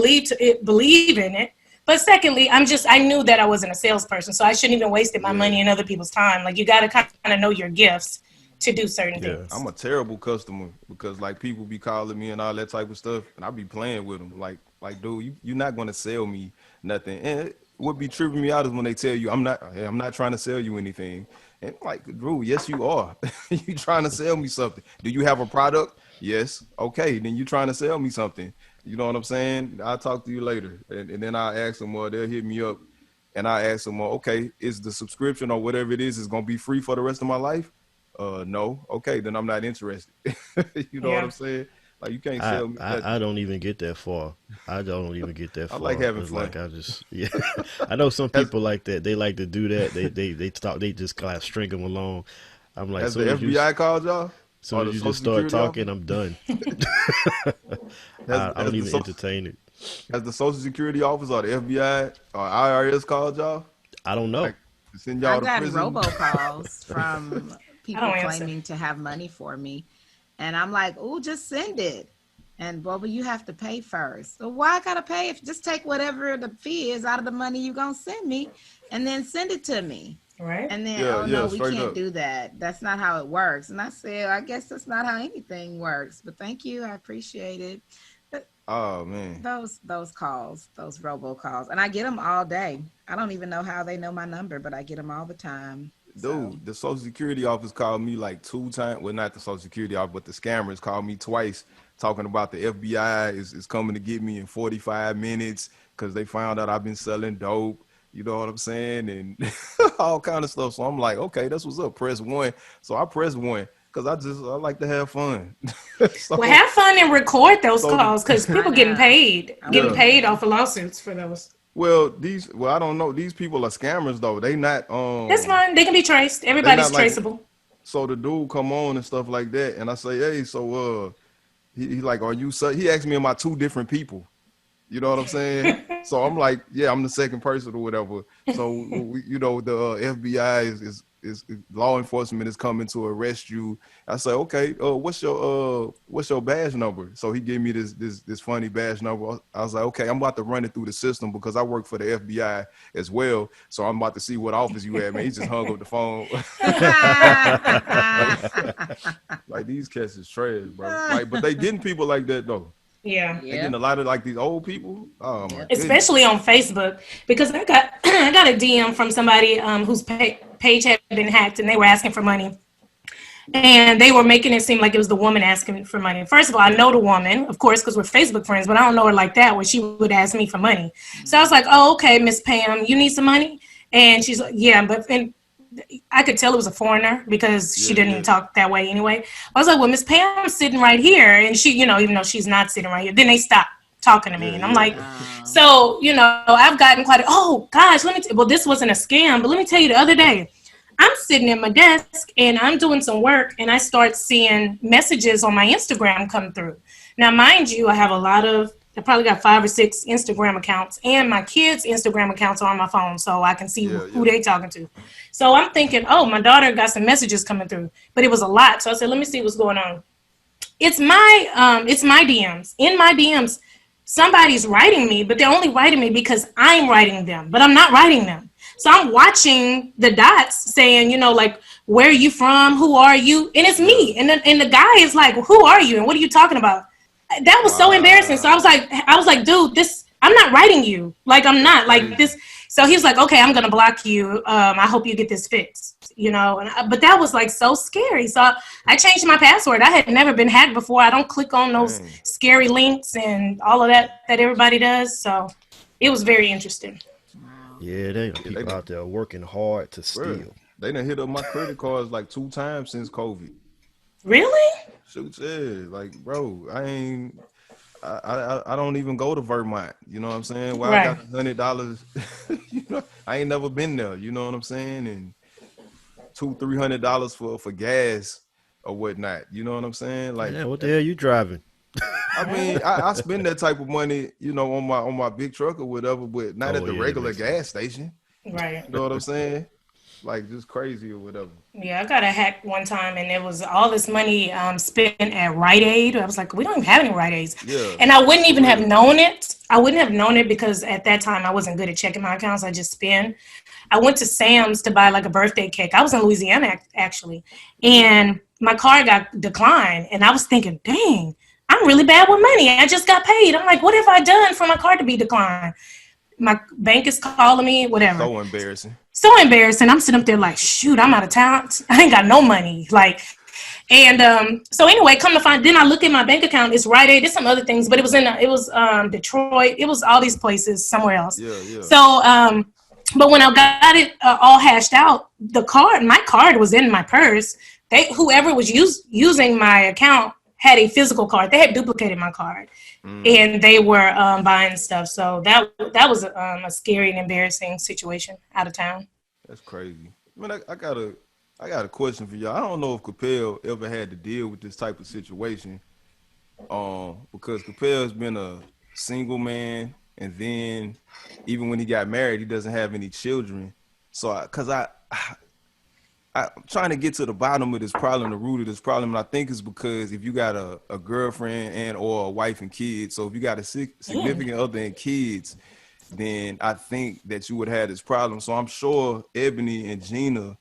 Speaker 1: believe in it. But secondly, I knew that I wasn't a salesperson, so I shouldn't even waste my money and other people's time. Like, you got to kind of know your gifts to do certain things.
Speaker 4: I'm a terrible customer because, like, people be calling me and all that type of stuff, and I be playing with them. Like dude, you're not going to sell me nothing. And what be tripping me out is when they tell you, I'm not trying to sell you anything. And like, Drew, yes, you are. You trying to sell me something. Do you have a product? Yes. Okay, then you trying to sell me something. You know what I'm saying? I'll talk to you later. And then I'll ask them, or they'll hit me up, and I ask them, okay, is the subscription or whatever it is going to be free for the rest of my life? No. Okay, then I'm not interested. You know what I'm saying? Like, you can't sell me.
Speaker 2: I don't even get that far. I don't even get that far.
Speaker 4: I like having fun.
Speaker 2: Like, I know some people like that. They like to do that. They just kind of string them along. I'm like,
Speaker 4: has the FBI called y'all?
Speaker 2: So as you just start talking, I'm done. I don't even entertain it.
Speaker 4: Has the Social Security Office or the FBI or IRS called y'all?
Speaker 2: I don't know.
Speaker 4: Like, send y'all
Speaker 3: I
Speaker 4: to
Speaker 3: got
Speaker 4: prison?
Speaker 3: robocalls from people claiming to have money for me. And I'm like, oh, just send it. And, well, you have to pay first. So why I got to pay? Just take whatever the fee is out of the money you're going to send me and then send it to me.
Speaker 1: Right.
Speaker 3: And then, no, we can't do that. That's not how it works. And I said, I guess that's not how anything works. But thank you. I appreciate it. But
Speaker 4: oh, man.
Speaker 3: Those calls, those robocalls. And I get them all day. I don't even know how they know my number, but I get them all the time.
Speaker 4: Dude, the Social Security Office called me like 2 times. Well, not the Social Security Office, but the scammers called me twice talking about the FBI is coming to get me in 45 minutes because they found out I've been selling dope. You know what I'm saying? And all kind of stuff. So I'm like, okay, that's what's up. Press 1. So I press 1 because I like to have fun.
Speaker 1: So, well, have fun and record those calls because people getting paid off of lawsuits for those.
Speaker 4: Well, I don't know. These people are scammers though. They not
Speaker 1: that's fine. They can be traced. Everybody's traceable.
Speaker 4: Like, so the dude come on and stuff like that, and I say, hey, so he like, are you? He asked me, am I 2 different people? You know what I'm saying? So I'm like, yeah, I'm the second person or whatever. So you know, the FBI is law enforcement is coming to arrest you. I say, okay, what's your badge number? So he gave me this funny badge number. I was like, okay, I'm about to run it through the system because I work for the FBI as well. So I'm about to see what office you at, man. He just hung up the phone. Like, these cats is trash, bro. Like, but they getting people like that though.
Speaker 1: Yeah.
Speaker 4: They getting a lot of like these old people. Oh my
Speaker 1: especially on Facebook, because I got a DM from somebody whose page had been hacked and they were asking for money. And they were making it seem like it was the woman asking me for money. First of all, I know the woman, of course, because we're Facebook friends, but I don't know her like that where she would ask me for money. So I was like, oh, okay, Miss Pam, you need some money? And she's like, yeah, and I could tell it was a foreigner because she didn't even talk that way anyway. I was like, well, Miss Pam's sitting right here. And she, even though she's not sitting right here, then they stopped talking to me. And I'm like, so, I've gotten oh gosh, well, this wasn't a scam, but let me tell you, the other day, I'm sitting at my desk and I'm doing some work and I start seeing messages on my Instagram come through. Now, mind you, I probably got 5 or 6 Instagram accounts, and my kids' Instagram accounts are on my phone so I can see who they talking to. So I'm thinking, oh, my daughter got some messages coming through, but it was a lot. So I said, let me see what's going on. It's my DMs. In my DMs, somebody's writing me, but they're only writing me because I'm writing them, but I'm not writing them. So I'm watching the dots saying, like, where are you from? Who are you? And it's me. And the guy is like, who are you? And what are you talking about? That was so embarrassing. So I was like, dude, I'm not writing you. Like, I'm not like this. So he was like, okay, I'm going to block you. I hope you get this fixed, but that was like so scary. So I changed my password. I had never been hacked before. I don't click on those scary links and all of that everybody does. So it was very interesting.
Speaker 2: Yeah, they got people out there working hard to steal.
Speaker 4: They done hit up my credit cards like 2 times since COVID.
Speaker 1: Really?
Speaker 4: Shoot, yeah. Like, bro, I don't even go to Vermont. You know what I'm saying? Well, I got $100. I ain't never been there. You know what I'm saying? And $200-$300 for gas or whatnot. You know what I'm saying? Like,
Speaker 2: yeah, what the hell you driving?
Speaker 4: I mean, I spend that type of money, on my big truck or whatever, but not at the regular gas station.
Speaker 1: Right.
Speaker 4: You know what I'm saying? Like, just crazy or whatever.
Speaker 1: Yeah, I got a hack one time, and it was all this money spent at Rite Aid. I was like, we don't even have any Rite Aids.
Speaker 4: Yeah.
Speaker 1: And I wouldn't even have known it. I wouldn't have known it because at that time I wasn't good at checking my accounts. I just spend. I went to Sam's to buy like a birthday cake. I was in Louisiana actually, and my card got declined, and I was thinking, dang, I'm really bad with money. I just got paid. I'm like, what have I done for my card to be declined? My bank is calling me, whatever.
Speaker 4: So embarrassing.
Speaker 1: So embarrassing. I'm sitting up there like, shoot, I'm out of town. I ain't got no money. Like, and so anyway, come to find, then I look at my bank account. It's Rite Aid. There's some other things, but it was Detroit. It was all these places somewhere else.
Speaker 4: Yeah.
Speaker 1: So, but when I got it all hashed out, my card was in my purse. Whoever was using my account had a physical card. They had duplicated my card, and they were buying stuff. So that was a scary and embarrassing situation out of town.
Speaker 4: That's crazy. I mean, I got a question for y'all. I don't know if Capel ever had to deal with this type of situation, because Capel's been a single man, and then even when he got married, he doesn't have any children. So, I'm trying to get to the bottom of this problem, the root of this problem, and I think it's because if you got a girlfriend and or a wife and kids, so if you got a significant other and kids, then I think that you would have this problem. So I'm sure Ebony and Gina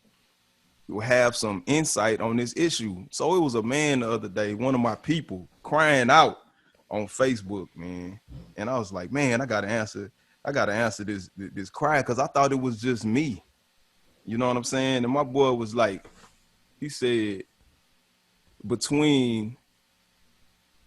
Speaker 4: will have some insight on this issue. So it was a man the other day, one of my people, crying out on Facebook, man, and I was like, man, I gotta answer this cry because I thought it was just me. You know what I'm saying? And my boy was like, he said, between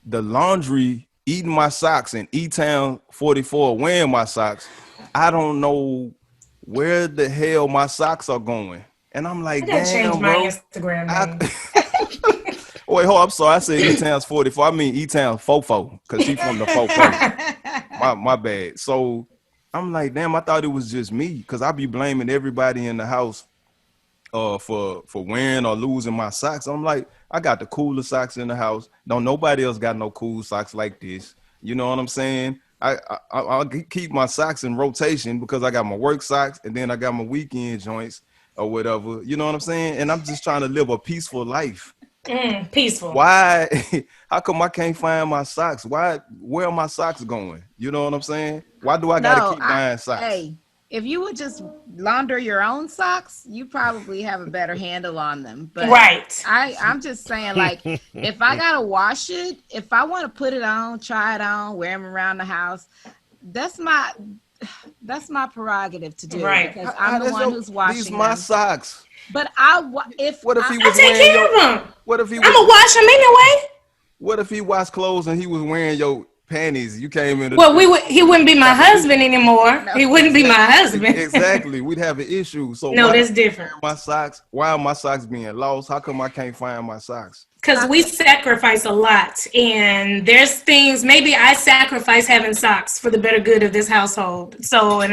Speaker 4: the laundry, eating my socks, and E-Town 44 wearing my socks, I don't know where the hell my socks are going. And I'm like, damn, bro.
Speaker 1: My Instagram name.
Speaker 4: Wait, hold up. I'm sorry. I said E-Town's 44. I mean E-Town 44 because she's from the 44. My bad. So I'm like, damn, I thought it was just me because I be blaming everybody in the house for wearing or losing my socks. I'm like, I got the coolest socks in the house. Don't nobody else got no cool socks like this. You know what I'm saying? I'll keep my socks in rotation because I got my work socks and then I got my weekend joints or whatever. You know what I'm saying? And I'm just trying to live a peaceful life.
Speaker 1: Peaceful.
Speaker 4: Why? How come I can't find my socks? Where are my socks going? You know what I'm saying? Why do I gotta keep buying socks?
Speaker 3: Hey, if you would just launder your own socks, you probably have a better handle on them. But
Speaker 1: right.
Speaker 3: I'm just saying, like, if I gotta wash it, if I want to put it on, try it on, wear them around the house, that's my prerogative to do.
Speaker 1: Right.
Speaker 3: Because I'm the one who's washing
Speaker 4: These my
Speaker 3: them.
Speaker 4: socks.
Speaker 3: But
Speaker 4: What if he
Speaker 1: I
Speaker 4: was
Speaker 1: take
Speaker 4: wearing
Speaker 1: care of them.
Speaker 4: What if he
Speaker 1: I'm gonna
Speaker 4: was?
Speaker 1: wash them anyway.
Speaker 4: What if he washed clothes and he was wearing your panties? You came in.
Speaker 1: Well, he wouldn't be my husband anymore.
Speaker 3: No,
Speaker 1: He wouldn't be my husband.
Speaker 4: Exactly. We'd have an issue. So
Speaker 1: No,
Speaker 4: why
Speaker 1: that's different.
Speaker 4: my socks? Why are my socks being lost? How come I can't find my socks?
Speaker 1: Because we sacrifice a lot, and there's things. Maybe I sacrifice having socks for the better good of this household. So if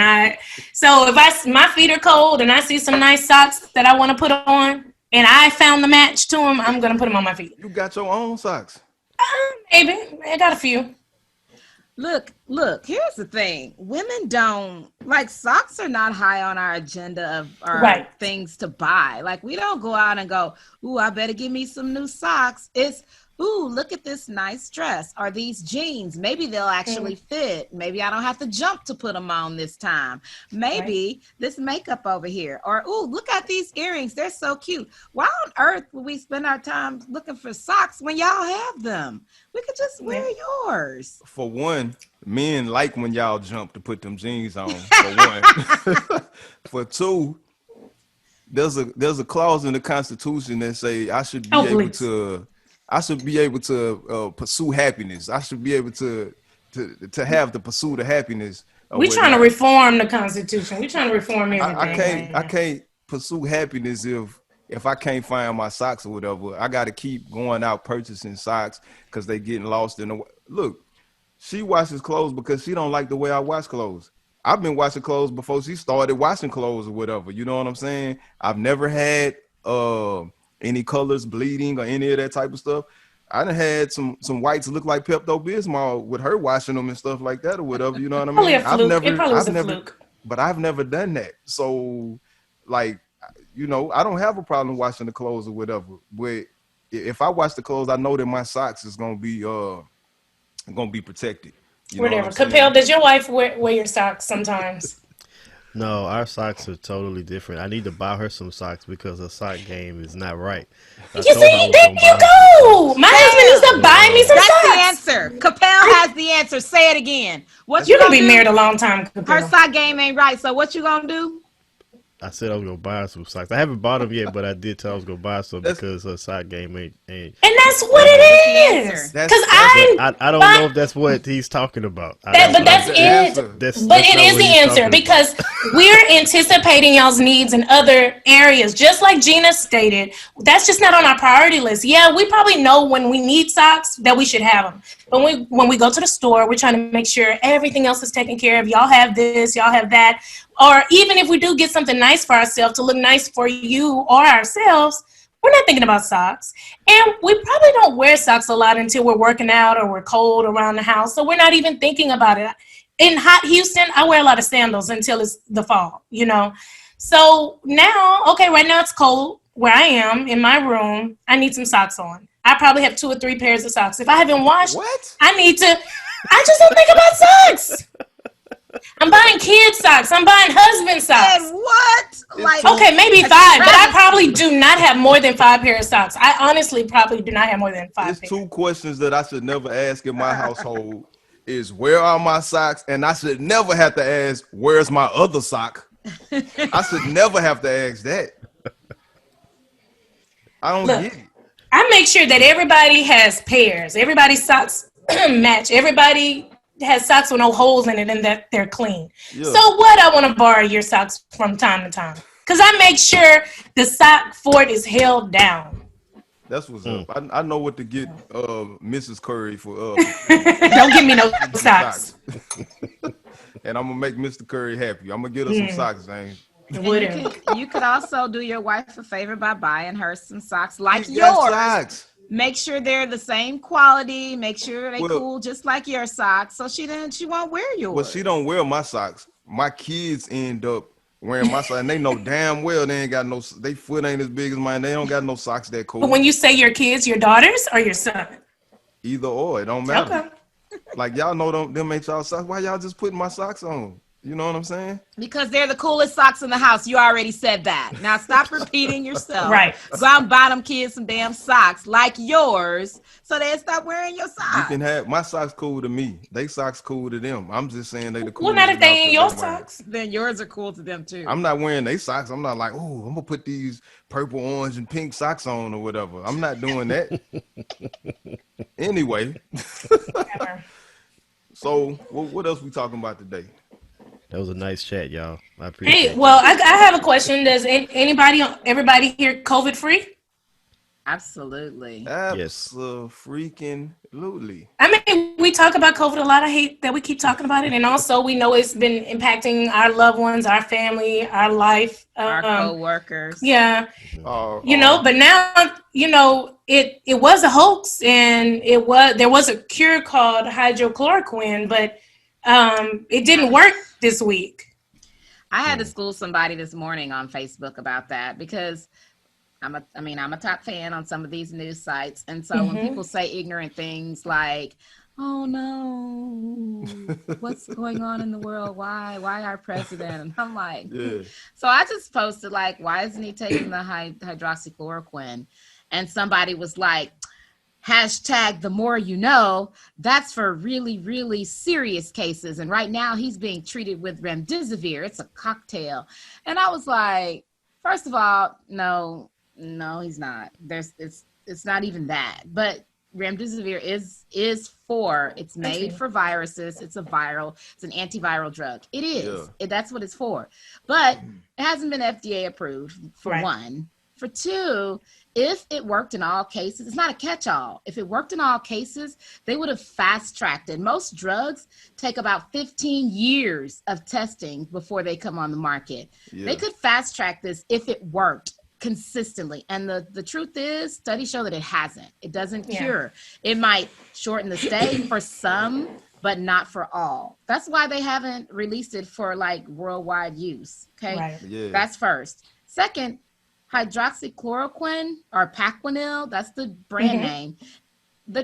Speaker 1: my feet are cold and I see some nice socks that I want to put on, and I found the match to them, I'm gonna put them on my feet.
Speaker 4: You got your own socks.
Speaker 1: Maybe I got a few.
Speaker 3: Look, here's the thing. Women don't like socks are not high on our agenda of our things to buy. Like we don't go out and go, ooh, I better give me some new socks. It's, ooh, look at this nice dress or these jeans. Maybe they'll actually fit. Maybe I don't have to jump to put them on this time. Maybe this makeup over here. Or, ooh, look at these earrings. They're so cute. Why on earth would we spend our time looking for socks when y'all have them? We could just wear yours.
Speaker 4: For one, men like when y'all jump to put them jeans on. For one. For two, there's a clause in the Constitution that say I should be able to pursue happiness. I should be able to have the pursuit of happiness.
Speaker 1: We're trying to reform the Constitution. We're trying to reform everything.
Speaker 4: I can't pursue happiness if I can't find my socks or whatever. I got to keep going out purchasing socks because they getting lost in the. Look, she washes clothes because she don't like the way I wash clothes. I've been washing clothes before she started washing clothes or whatever. You know what I'm saying? I've never had any colors bleeding or any of that type of stuff. I done had some whites look like Pepto-Bismol with her washing them and stuff like that or whatever. You know what I mean?
Speaker 1: It probably was a fluke.
Speaker 4: But I've never done that. So, like, you know, I don't have a problem washing the clothes or whatever. But if I wash the clothes, I know that my socks is gonna be protected.
Speaker 1: Whatever. Capel, does your wife wear your socks sometimes?
Speaker 2: No, our socks are totally different. I need to buy her some socks because her sock game is not right.
Speaker 1: You see, there you go. My husband needs to buy me some socks.
Speaker 3: That's the answer. Capel has the answer. Say it again. What
Speaker 1: you gonna be married a long time, Capel.
Speaker 3: Her sock game ain't right. So what you gonna do?
Speaker 2: I said I was gonna buy her some socks. I haven't bought them yet, but I did tell I was gonna buy some because her sock game ain't.
Speaker 1: And that's what it is. Because
Speaker 2: I don't know if that's what he's talking about.
Speaker 1: But it is the answer because we're anticipating y'all's needs in other areas. Just like Gina stated, that's just not on our priority list. Yeah, we probably know when we need socks that we should have them. But when we go to the store, we're trying to make sure everything else is taken care of. Y'all have this, y'all have that. Or even if we do get something nice for ourselves to look nice for you or ourselves, we're not thinking about socks. And we probably don't wear socks a lot until we're working out or we're cold around the house. So we're not even thinking about it. In hot Houston, I wear a lot of sandals until it's the fall, you know. So now, right now it's cold where I am in my room. I need some socks on. I probably have 2 or 3 pairs of socks. If I haven't washed, I just don't think about socks. I'm buying kids socks. I'm buying husband socks.
Speaker 3: And what?
Speaker 1: Okay, maybe 5, but I probably do not have more than 5 pairs of socks. I honestly probably do not have more than 5 pairs.
Speaker 4: There's 2 questions that I should never ask in my household is where are my socks? And I should never have to ask, where's my other sock? I should never have to ask that. I don't get it.
Speaker 1: I make sure that everybody has pairs. Everybody's socks match. Everybody has socks with no holes in it and that they're clean. Yeah. So what? I want to borrow your socks from time to time because I make sure the sock fort is held down.
Speaker 4: That's what's up. I know what to get Mrs. Curry for.
Speaker 1: Don't give me no socks.
Speaker 4: And I'm gonna make Mr. Curry happy. I'm gonna get her some socks, Zane.
Speaker 3: You could also do your wife a favor by buying her some socks like yours. Socks. Make sure they're the same quality. Make sure they cool just like your socks. So she won't wear yours.
Speaker 4: Well, she don't wear my socks. My kids end up wearing my socks, and they know damn well they ain't got no. They foot ain't as big as mine. They don't got no socks that cool.
Speaker 1: But when you say your kids, your daughters or your son?
Speaker 4: Either or, it don't matter. Okay. Like y'all know them ain't y'all socks. Why y'all just putting my socks on? You know what I'm saying?
Speaker 3: Because they're the coolest socks in the house. You already said that. Now stop repeating yourself.
Speaker 1: Right.
Speaker 3: Go out and buy them kids some damn socks like yours so they stop wearing your socks.
Speaker 4: You can have my socks cool to me. They socks cool to them. I'm just saying they the coolest.
Speaker 1: Well, not if they ain't your socks.
Speaker 3: Then yours are cool to them too.
Speaker 4: I'm not wearing they socks. I'm not like, oh, I'm gonna put these purple, orange, and pink socks on or whatever. I'm not doing that. Anyway. So what else we talking about today?
Speaker 2: That was a nice chat, y'all. I appreciate it.
Speaker 1: Hey, well, I have a question. Does everybody here COVID free?
Speaker 3: Absolutely.
Speaker 4: Absolutely.
Speaker 1: I mean, we talk about COVID a lot. I hate that we keep talking about it. And also we know it's been impacting our loved ones, our family, our life.
Speaker 3: Our co-workers.
Speaker 1: Yeah. But now, it was a hoax, and there was a cure called hydrochloroquine, but it didn't work this week.
Speaker 3: I had to school somebody this morning on Facebook about that because I'm a top fan on some of these news sites. And so when people say ignorant things like, oh no, what's going on in the world? Why our president? And I'm like, So I just posted like, why isn't he taking the hydroxychloroquine? And somebody was like, hashtag the more you know, that's for really, really serious cases. And right now he's being treated with remdesivir. It's a cocktail. And I was like, first of all, no, he's not. It's not even that. But remdesivir is it's made for viruses. It's an antiviral drug. It is. That's what it's for. But it hasn't been FDA approved, for one. For two, if it worked in all cases, it's not a catch-all. If it worked in all cases, they would have fast-tracked it. Most drugs take about 15 years of testing before they come on the market. They could fast-track this if it worked consistently. And the truth is, studies show that it hasn't. It doesn't cure. It might shorten the stay for some, but not for all. That's why they haven't released it for like worldwide use. Okay.
Speaker 1: Right.
Speaker 4: Yeah.
Speaker 3: That's first. Second, hydroxychloroquine or Paquinil, that's the brand name.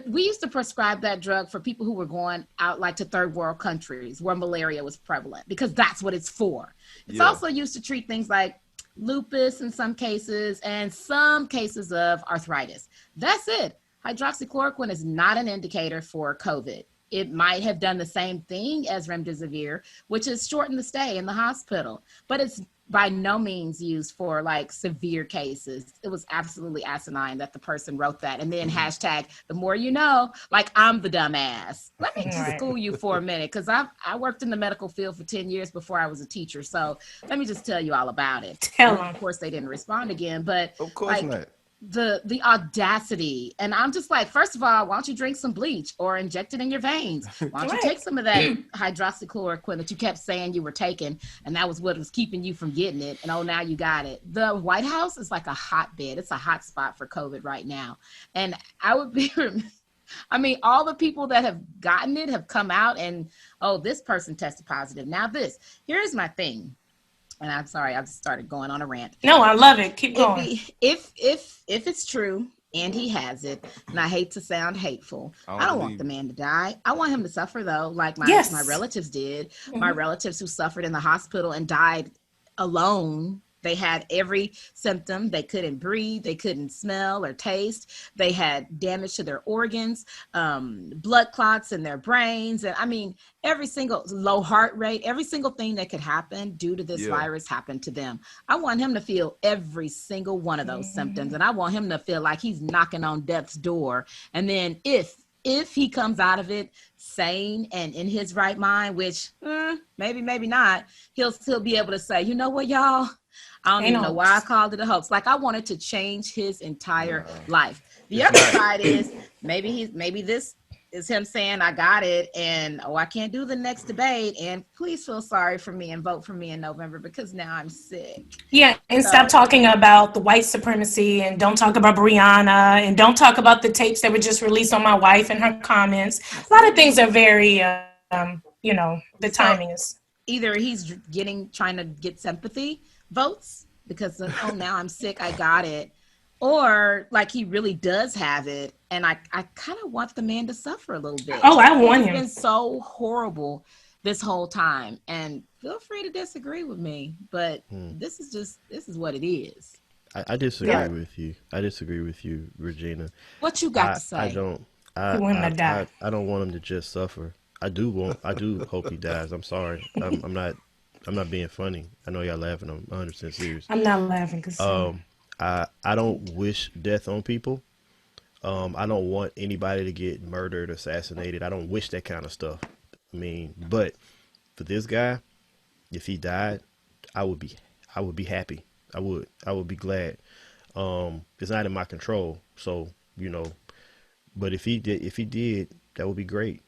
Speaker 3: We used to prescribe that drug for people who were going out like to third world countries where malaria was prevalent, because that's what it's for. It's also used to treat things like lupus in some cases and some cases of arthritis. That's it. Hydroxychloroquine is not an indicator for COVID. It might have done the same thing as remdesivir, which is shorten the stay in the hospital, but it's by no means used for like severe cases. It was absolutely asinine that the person wrote that. And then hashtag the more you know, like I'm the dumbass. Let me just school you for a minute, because I worked in the medical field for 10 years before I was a teacher. So let me just tell you all about it. Of course, they didn't respond again, but
Speaker 4: of course not.
Speaker 3: The audacity. And I'm just like, first of all, why don't you drink some bleach or inject it in your veins? Why don't you take some of that hydroxychloroquine that you kept saying you were taking, and that was what was keeping you from getting it, and now you got it. The White House is like a hotbed. It's a hot spot for COVID right now. And I would be all the people that have gotten it have come out and, oh, this person tested positive. Now here's my thing. And I'm sorry, I just started going on a rant.
Speaker 1: No, I love it. Keep going.
Speaker 3: If it's true and he has it, and I hate to sound hateful, I don't want the man to die. I want him to suffer, though, like my relatives did. My relatives who suffered in the hospital and died alone. They had every symptom. They couldn't breathe. They couldn't smell or taste. They had damage to their organs, blood clots in their brains. And every single low heart rate, every single thing that could happen due to this virus happened to them. I want him to feel every single one of those symptoms. And I want him to feel like he's knocking on death's door. And then if he comes out of it sane and in his right mind, which maybe not, he'll still be able to say, you know what, y'all? I don't even know why I called it a hoax. Like, I wanted to change his entire life. The other side is maybe this is him saying I got it and I can't do the next debate, and please feel sorry for me and vote for me in November because now I'm sick.
Speaker 1: Yeah, and stop talking about the white supremacy, and don't talk about Brianna, and don't talk about the tapes that were just released on my wife and her comments. A lot of things are very the timing is
Speaker 3: either he's trying to get sympathy votes because now I'm sick, I got it, or like he really does have it, and I kind of want the man to suffer a little bit.
Speaker 1: Oh, I want him.
Speaker 3: It's been so horrible this whole time. And feel free to disagree with me, but this is what it is.
Speaker 2: I disagree with you. I disagree with you, Regina.
Speaker 3: What you got to say?
Speaker 2: I don't. I don't want him to just suffer. I do hope he dies. I'm sorry. I'm not being funny. I know y'all laughing. I'm 100% serious.
Speaker 1: I'm not laughing because
Speaker 2: I don't wish death on people. I don't want anybody to get murdered, assassinated. I don't wish that kind of stuff. I mean, but for this guy, if he died, I would be happy. I would be glad. It's not in my control, so but if he did, that would be great.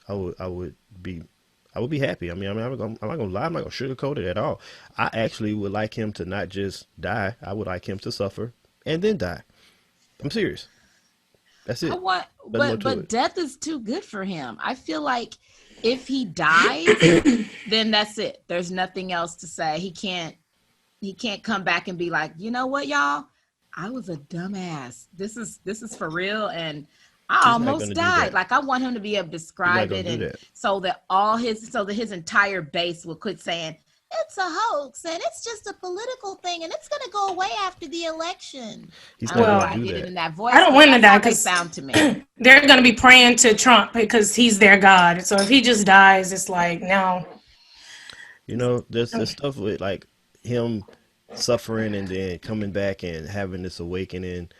Speaker 2: I would be happy. I'm not gonna lie. I'm not gonna sugarcoat it at all. I actually would like him to not just die. I would like him to suffer and then die. I'm serious. That's it.
Speaker 3: But death is too good for him. I feel like if he dies, then that's it. There's nothing else to say. He can't come back and be like, you know what, y'all? I was a dumbass. This is for real, and I almost died. Like, I want him to be able to describe it, and so that his entire base will quit saying it's a hoax and it's just a political thing and it's going to go away after the election.
Speaker 2: He's not going to do that.
Speaker 3: In that voice,
Speaker 1: I don't want him to die because
Speaker 3: sound to me.
Speaker 1: They're going to be praying to Trump because he's their God. So if he just dies, it's like, no.
Speaker 2: There's stuff with like him suffering and then coming back and having this awakening.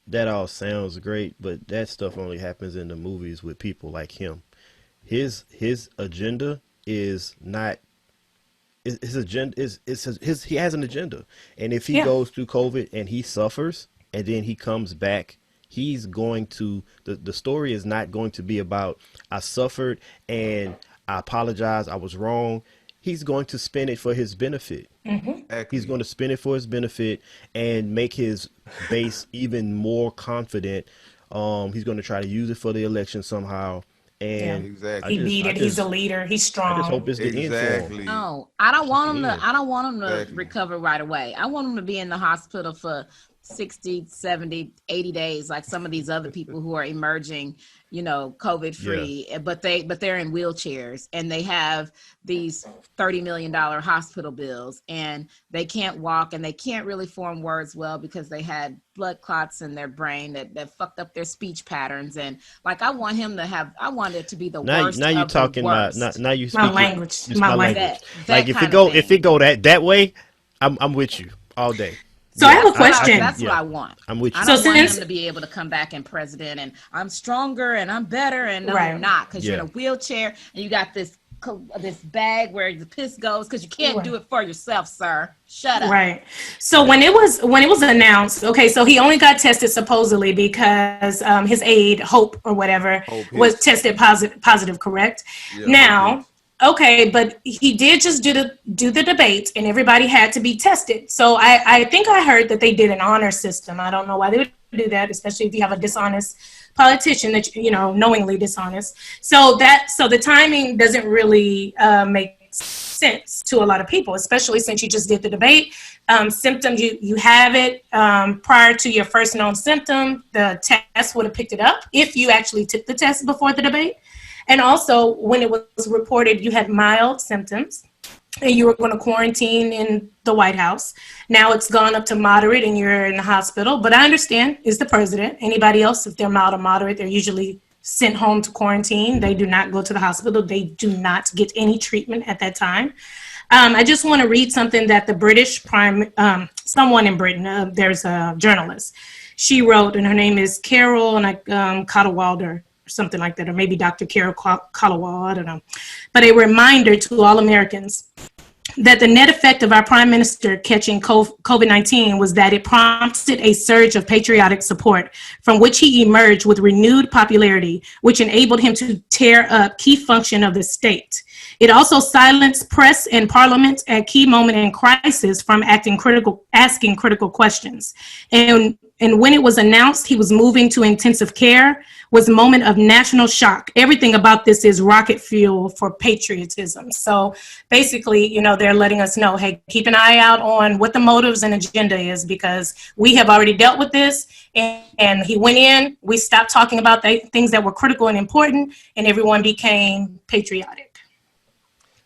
Speaker 2: That all sounds great, but that stuff only happens in the movies with people like him. His agenda is not. His agenda is he has an agenda, and if he goes through COVID and he suffers and then he comes back, he's going to the story is not going to be about I suffered and I apologize, I was wrong. He's going to spin it for his benefit. Mm-hmm. He's going to spin it for his benefit and make his base even more confident. He's going to try to use it for the election somehow. And
Speaker 4: exactly.
Speaker 1: He beat it. He's a leader. He's strong.
Speaker 2: I just hope it's the end for him.
Speaker 3: No, I don't want him to recover right away. I want him to be in the hospital for 60, 70, 80 days, like some of these other people who are emerging, COVID free, but they're in wheelchairs and they have these $30 million hospital bills and they can't walk and they can't really form words well because they had blood clots in their brain that fucked up their speech patterns. And like, I want it to be the worst.
Speaker 2: Now you're talking about, now you speak
Speaker 1: my language.
Speaker 2: Like if it go that way, I'm with you all day.
Speaker 1: So I have a question.
Speaker 3: That's what I want.
Speaker 2: I'm with you.
Speaker 3: I don't want him to be able to come back and president and I'm stronger and I'm better and no, you're not, because you're in a wheelchair and you got this bag where the piss goes because you can't do it for yourself, sir. Shut up. Right.
Speaker 1: So when it was announced, okay, so he only got tested supposedly because his aide, Hope or whatever, was tested positive, correct? Yeah, now. Okay, but he did just do the debate, and everybody had to be tested. So I think I heard that they did an honor system. I don't know why they would do that, especially if you have a dishonest politician that knowingly dishonest. So the timing doesn't really make sense to a lot of people, especially since you just did the debate. Symptoms, you have it prior to your first known symptom. The test would have picked it up if you actually took the test before the debate. And also, when it was reported you had mild symptoms and you were going to quarantine in the White House, now it's gone up to moderate and you're in the hospital. But I understand, it's the president. Anybody else, if they're mild or moderate, they're usually sent home to quarantine. They do not go to the hospital. They do not get any treatment at that time. I just want to read something that the British someone in Britain, there's a journalist. She wrote, and her name is Carol Cadwalder. Something like that, or maybe Dr. Carol Caldwell, I don't know. But a reminder to all Americans that the net effect of our prime minister catching COVID-19 was that it prompted a surge of patriotic support from which he emerged with renewed popularity, which enabled him to tear up key function of the state. It also silenced press and parliament at key moment in crisis from asking critical questions. And when it was announced he was moving to intensive care was a moment of national shock. Everything about this is rocket fuel for patriotism. So basically, they're letting us know, hey, keep an eye out on what the motives and agenda is, because we have already dealt with this. And he went in, we stopped talking about the things that were critical and important, and everyone became patriotic.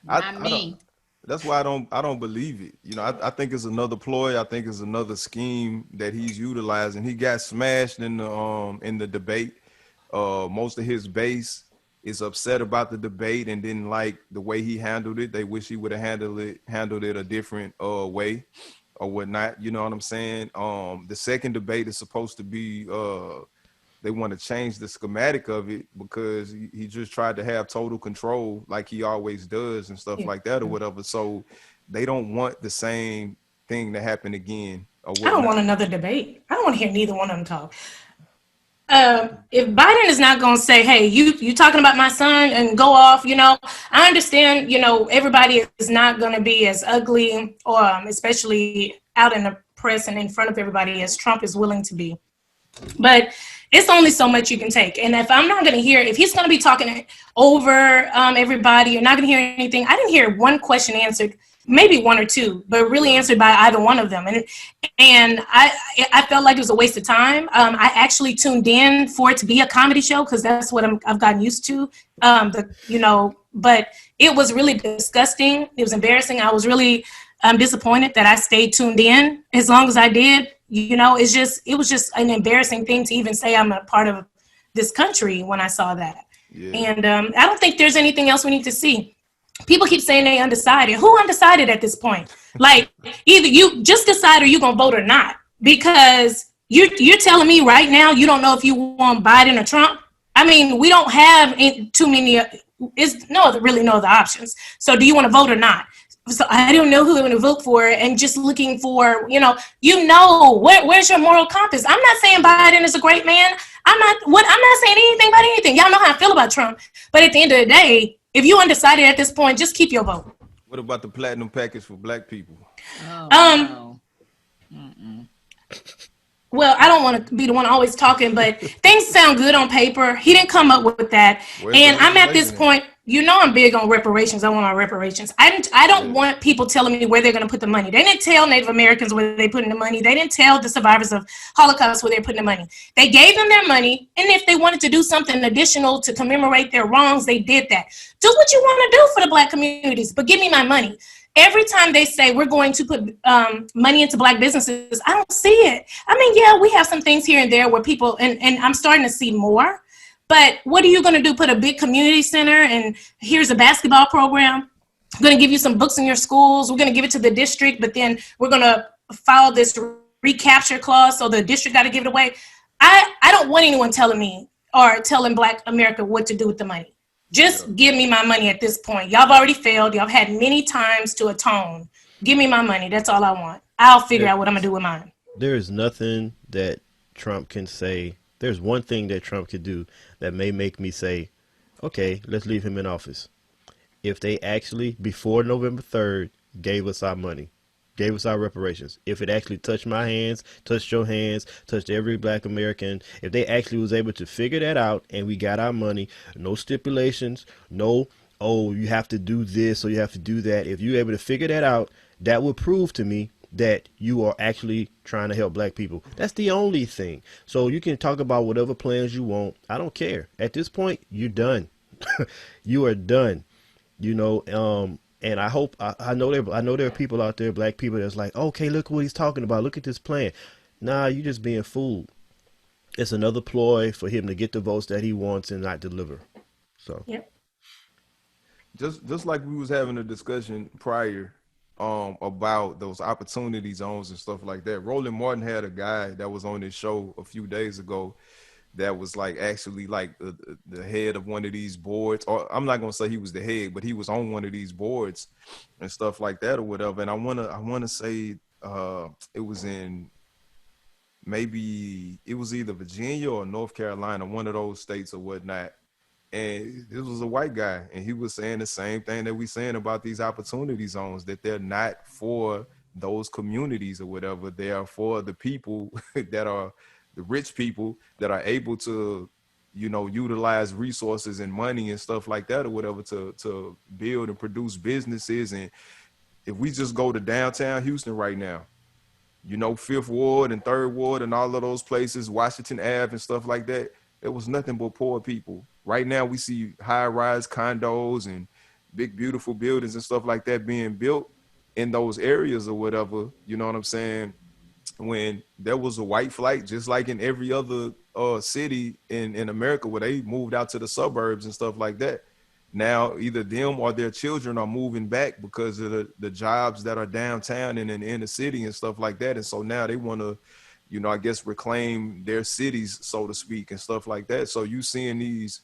Speaker 3: Not
Speaker 4: I don't.
Speaker 3: me.
Speaker 4: That's why I don't believe it. You know, I think it's another ploy. I think it's another scheme that he's utilizing. He got smashed in the debate. Most of his base is upset about the debate and didn't like the way he handled it. They wish he would have handled it a different way or whatnot. You know what I'm saying? The second debate is supposed to be they want to change the schematic of it because he just tried to have total control like he always does and stuff like that or whatever. So they don't want the same thing to happen again or
Speaker 1: I don't
Speaker 4: whatnot.
Speaker 1: want another debate. I don't want to hear neither one of them talk. If Biden is not going to say, "Hey, you talking about my son," and go off, I understand. Everybody is not going to be as ugly, or especially out in the press and in front of everybody, as Trump is willing to be. But it's only so much you can take. And if I'm not going to hear, if he's going to be talking over everybody, you're not going to hear anything. I didn't hear one question answered, maybe one or two, but really answered by either one of them. And I felt like it was a waste of time. I actually tuned in for it to be a comedy show because that's what I've gotten used to. But it was really disgusting. It was embarrassing. I was really disappointed that I stayed tuned in as long as I did. It was just an embarrassing thing to even say I'm a part of this country when I saw that. Yeah. And I don't think there's anything else we need to see. People keep saying they undecided. Who undecided at this point? Like, either you just decide or you're going to vote or not. Because you're telling me right now you don't know if you want Biden or Trump. I mean, we don't have too many, really no other options. So do you want to vote or not? So I don't know who I'm going to vote for, and just looking for, where's your moral compass? I'm not saying Biden is a great man. I'm not saying anything about anything. Y'all know how I feel about Trump. But at the end of the day, if you undecided at this point, just keep your vote.
Speaker 4: What about the platinum package for black people?
Speaker 3: Oh, no.
Speaker 1: Well, I don't want to be the one always talking, but things sound good on paper. He didn't come up with that. And I'm at this point, I'm big on reparations. I want our reparations. I don't want people telling me where they're going to put the money. They didn't tell Native Americans where they're putting the money. They didn't tell the survivors of Holocaust where they're putting the money. They gave them their money. And if they wanted to do something additional to commemorate their wrongs, they did that. Do what you want to do for the black communities, but give me my money. Every time they say we're going to put money into black businesses, I don't see it. I mean, yeah, we have some things here and there where people, and I'm starting to see more, but what are you going to do? Put a big community center and here's a basketball program. I'm going to give you some books in your schools. We're going to give it to the district, but then we're going to follow this recapture clause. So the district got to give it away. I don't want anyone telling me or telling Black America what to do with the money. Just give me my money at this point. Y'all have already failed. Y'all have had many times to atone. Give me my money. That's all I want. I'll figure out what I'm going to do with mine.
Speaker 2: There is nothing that Trump can say. There's one thing that Trump could do that may make me say, okay, let's leave him in office. If they actually, before November 3rd, gave us our money, gave us our reparations, if it actually touched my hands, touched your hands, touched every black American, if they actually was able to figure that out and we got our money, no stipulations, no, oh, you have to do this or you have to do that. If you're able to figure that out, that would prove to me that you are actually trying to help black people. That's the only thing. So you can talk about whatever plans you want. I don't care. At this point, you're done. You are done. And I hope I know there are people out there, black people, that's like, okay, look what he's talking about. Look at this plan. Nah, you just being fooled. It's another ploy for him to get the votes that he wants and not deliver. So
Speaker 1: yep.
Speaker 4: Just like we was having a discussion prior about those opportunity zones and stuff like that. Roland Martin had a guy that was on his show a few days ago that was like actually like the head of one of these boards, or I'm not gonna say he was the head, but he was on one of these boards and stuff like that or whatever. And I wanna say it was in, maybe it was either Virginia or North Carolina, one of those states or whatnot. And this was a white guy, and he was saying the same thing that we saying about these opportunity zones, that they're not for those communities or whatever. They are for the people that are the rich people that are able to, utilize resources and money and stuff like that or whatever to build and produce businesses. And if we just go to downtown Houston right now, Fifth Ward and Third Ward and all of those places, Washington Ave and stuff like that, it was nothing but poor people. Right now we see high-rise condos and, big, beautiful buildings and stuff like that being built in those areas or whatever, you know what I'm saying? When there was a white flight, just like in every other city in America where they moved out to the suburbs and stuff like that. Now, either them or their children are moving back because of the jobs that are downtown and in the inner city and stuff like that. And so now they want to, you know, I guess reclaim their cities, so to speak, and stuff like that. So you seeing these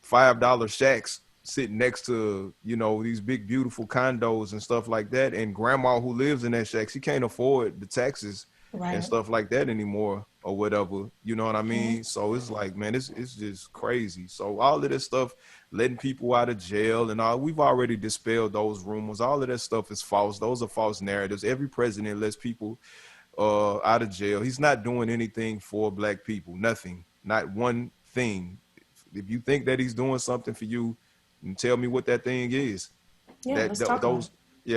Speaker 4: $5 shacks sitting next to, you know, these big, beautiful condos and stuff like that. And grandma who lives in that shack, she can't afford the taxes and stuff like that anymore or whatever. You know what I mean? So it's like, man, it's just crazy. So all of this stuff, letting people out of jail and all, we've already dispelled those rumors. All of that stuff is false. Those are false narratives. Every president lets people out of jail. He's not doing anything for black people. Nothing. Not one thing. If you think that he's doing something for you, tell me what that thing is.
Speaker 1: Yeah,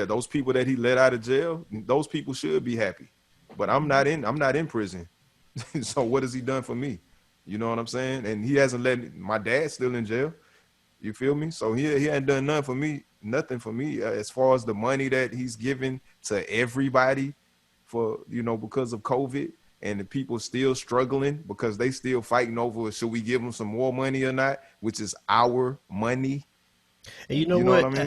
Speaker 4: those people that he let out of jail, those people should be happy. But I'm not in prison. So what has he done for me? You know what I'm saying? And he hasn't my dad's still in jail. You feel me? So he hadn't done nothing for me as far as the money that he's given to everybody for, you know, because of COVID. And the people still struggling because they still fighting over should we give them some more money or not, which is our money.
Speaker 2: And you know what?
Speaker 4: I mean?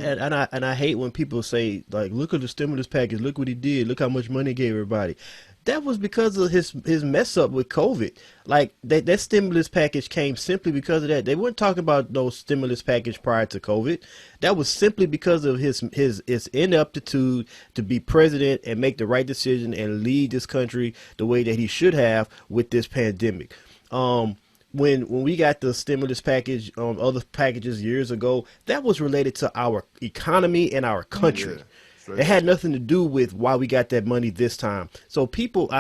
Speaker 2: And I hate when people say, like, look at the stimulus package, look what he did, look how much money he gave everybody. That was because of his mess up with COVID. Like that stimulus package came simply because of that. They weren't talking about no stimulus package prior to COVID. That was simply because of his ineptitude to be president and make the right decision and lead this country the way that he should have with this pandemic. When we got the stimulus package, other packages years ago, that was related to our economy and our country. Yeah. It had nothing to do with why we got that money this time. So people,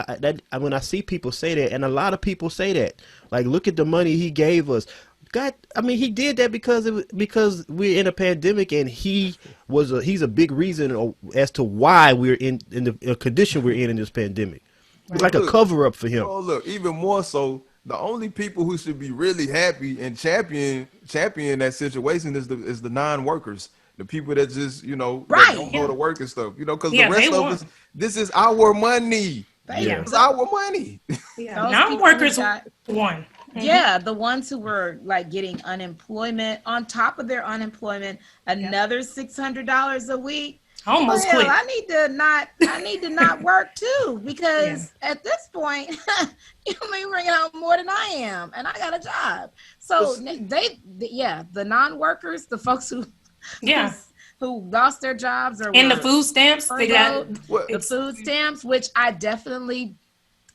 Speaker 2: when I see people say that, and a lot of people say that, like, look at the money he gave us. God, I mean, he did that because we're in a pandemic, and he's a big reason as to why we're in the condition we're in this pandemic. It's like a cover up for him.
Speaker 4: Oh, look, even more so. The only people who should be really happy and champion that situation is the non-workers. The people that just, you know, that don't go to work and stuff, you know, because the rest of us, this is our money. It's our money.
Speaker 1: Non-workers won.
Speaker 3: Yeah, the ones who were like getting unemployment on top of their unemployment, another $600 a week.
Speaker 1: Almost quit.
Speaker 3: I need to not work too, because at this point, you may bring home more than I am, and I got a job. So the non-workers, the folks who lost their jobs
Speaker 1: and the food stamps, they got
Speaker 3: the food stamps, which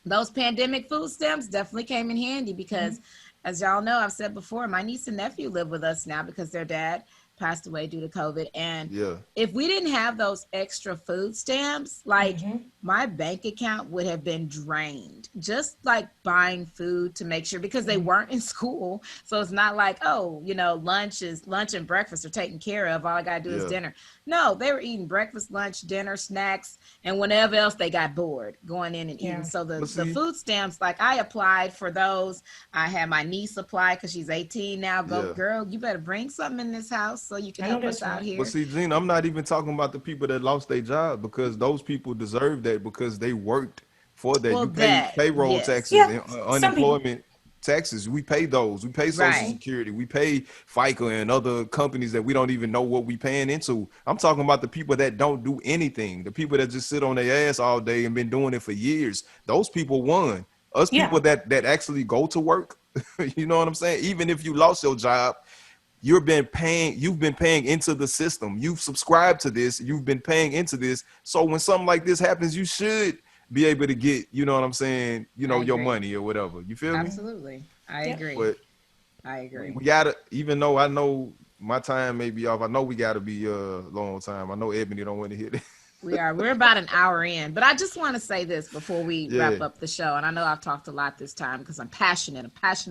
Speaker 3: those pandemic food stamps definitely came in handy because, as y'all know, I've said before, my niece and nephew live with us now because their dad passed away due to COVID. And if we didn't have those extra food stamps, like my bank account would have been drained, just like buying food to make sure, because they weren't in school. So it's not like, oh, you know, lunch and breakfast are taken care of. All I got to do is dinner. No, they were eating breakfast, lunch, dinner, snacks, and whenever else they got bored going in and eating. So the food stamps, like I applied for those. I had my niece apply because she's 18 now. Girl, you better bring something in this house so you can help us out here.
Speaker 4: But see, Gina, I'm not even talking about the people that lost their job, because those people deserve that because they worked for that. You pay payroll taxes and unemployment taxes. We pay those. We pay Social Security. We pay FICA and other companies that we don't even know what we paying into. I'm talking about the people that don't do anything, the people that just sit on their ass all day and been doing it for years. Those people won. Us people that actually go to work, you know what I'm saying? Even if you lost your job, you've been paying into the system. You've subscribed to this. You've been paying into this. So when something like this happens, you should be able to get, you know what I'm saying, you know, your money or whatever. You feel me?
Speaker 3: Absolutely. I agree.
Speaker 4: But
Speaker 3: I agree.
Speaker 4: We gotta, even though I know my time may be off, I know we gotta be a long time. I know Ebony don't want to hit it.
Speaker 3: We're about an hour in, but I just want to say this before we wrap up the show. And I know I've talked a lot this time because I'm passionate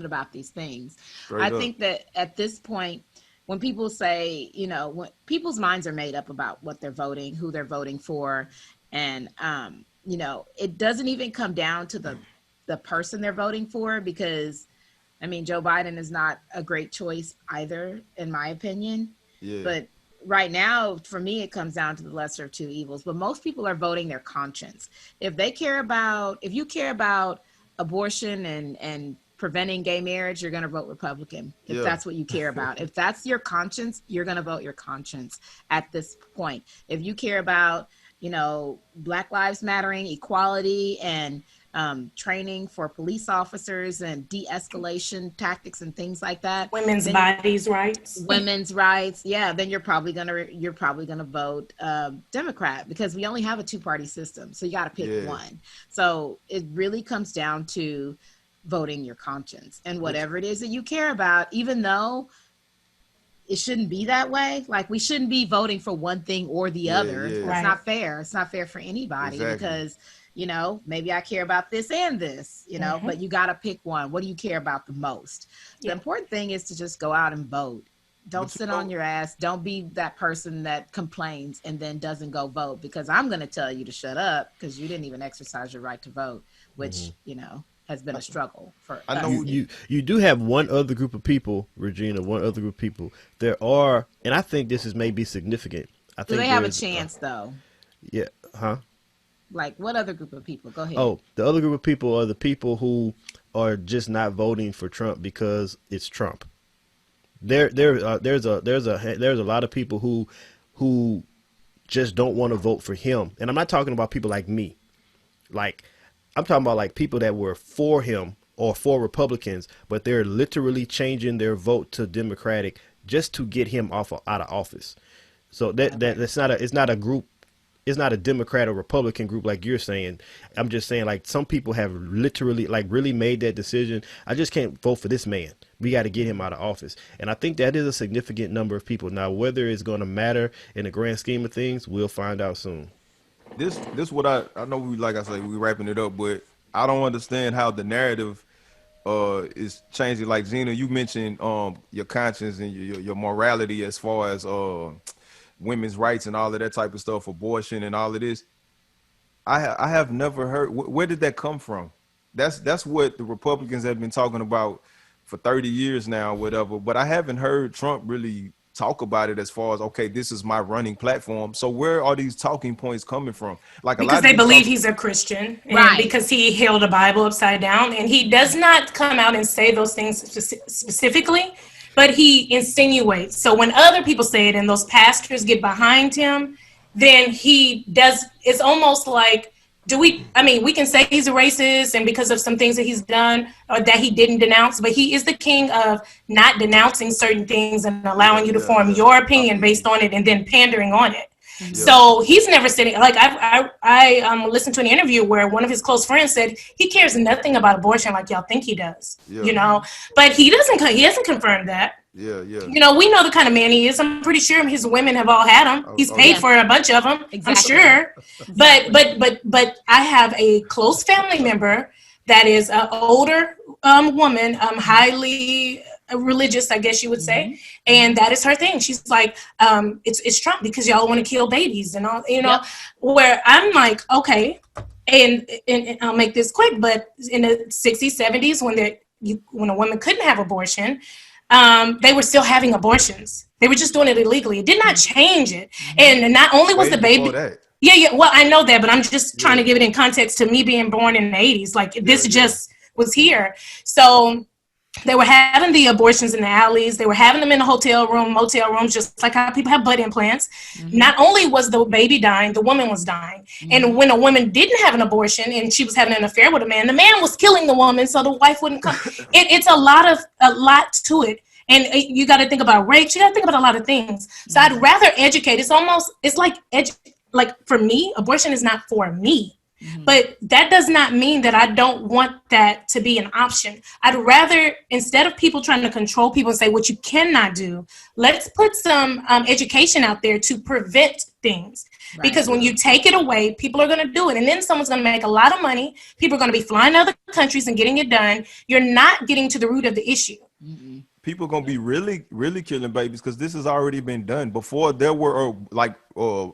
Speaker 3: about these things. I think that at this point, when people say, you know, when people's minds are made up about what they're voting, who they're voting for, and you know, it doesn't even come down to the person they're voting for, because I mean, Joe Biden is not a great choice either, in my opinion. But right now, for me, it comes down to the lesser of two evils, but most people are voting their conscience. If you care about abortion and preventing gay marriage, you're going to vote Republican. If that's what you care about. If that's your conscience, you're going to vote your conscience at this point. If you care about, Black Lives Mattering, equality, and training for police officers and de-escalation tactics and things like that.
Speaker 1: Women's rights.
Speaker 3: Women's rights. Yeah. Then you're probably gonna vote Democrat, because we only have a two-party system. So you got to pick one. So it really comes down to voting your conscience and whatever it is that you care about, even though it shouldn't be that way. Like, we shouldn't be voting for one thing or the other. It's not fair. It's not fair for anybody because, maybe I care about this and this, but you got to pick one. What do you care about the most? The important thing is to just go out and vote. Don't sit on your ass. Don't be that person that complains and then doesn't go vote, because I'm going to tell you to shut up because you didn't even exercise your right to vote, which, has been a struggle for
Speaker 2: I know us. You do have one other group of people, Regina, There are, and I think this is maybe significant. I think
Speaker 3: they have a chance though?
Speaker 2: Yeah. Huh?
Speaker 3: Like, what other group of people? Go ahead.
Speaker 2: Oh, the other group of people are the people who are just not voting for Trump because it's Trump. There's a lot of people who just don't want to vote for him. And I'm not talking about people like me. Like, I'm talking about like people that were for him or for Republicans, but they're literally changing their vote to Democratic just to get him out of office. So it's not a group. It's not a Democrat or Republican group like you're saying. I'm just saying, like, some people have literally like really made that decision. I just can't vote for this man. We got to get him out of office. And I think that is a significant number of people. Now, whether it's going to matter in the grand scheme of things, we'll find out soon.
Speaker 4: This what I know. Like I say, we wrapping it up, but I don't understand how the narrative is changing. Like, Gina, you mentioned your conscience and your morality as far as women's rights and all of that type of stuff, abortion and all of this. I have never heard. Where did that come from? That's what the Republicans have been talking about for 30 years now, whatever. But I haven't heard Trump really talk about it as far as, okay, this is my running platform. So where are these talking points coming from? Like,
Speaker 1: because they believe he's a Christian, and because he held a Bible upside down, and he does not come out and say those things specifically, but he insinuates. So when other people say it and those pastors get behind him, then he does. It's almost like, we can say he's a racist and because of some things that he's done or that he didn't denounce, but he is the king of not denouncing certain things and allowing you to form your opinion based on it and then pandering on it. Yeah. So he's never said it. Like, I listened to an interview where one of his close friends said he cares nothing about abortion like y'all think he does, but he hasn't confirmed that.
Speaker 4: Yeah.
Speaker 1: We know the kind of man he is. I'm pretty sure his women have all had him. He's paid for a bunch of them. Exactly. I'm sure. Exactly. But I have a close family member that is an older woman, highly religious, I guess you would say. And that is her thing. She's like, it's Trump because y'all want to kill babies and all, where I'm like, okay. And I'll make this quick, but in the 60s, 70s, when a woman couldn't have abortion, they were still having abortions. They were just doing it illegally. It did not change it. And not only was the baby. Yeah. Well, I know that, but I'm just trying to give it in context to me being born in the 80s. Like, this just was here. So they were having the abortions in the alleys. They were having them in the motel rooms, just like how people have butt implants. Not only was the baby dying, the woman was dying. And when a woman didn't have an abortion and she was having an affair with a man, the man was killing the woman so the wife wouldn't come. It's a lot to it. And you got to think about rape. You got to think about a lot of things. So I'd rather educate. It's like for me, abortion is not for me. But that does not mean that I don't want that to be an option. I'd rather, instead of people trying to control people and say what you cannot do, let's put some education out there to prevent things. Right. Because when you take it away, people are going to do it. And then someone's going to make a lot of money. People are going to be flying to other countries and getting it done. You're not getting to the root of the issue.
Speaker 4: people gonna be really killing babies because this has already been done before. There were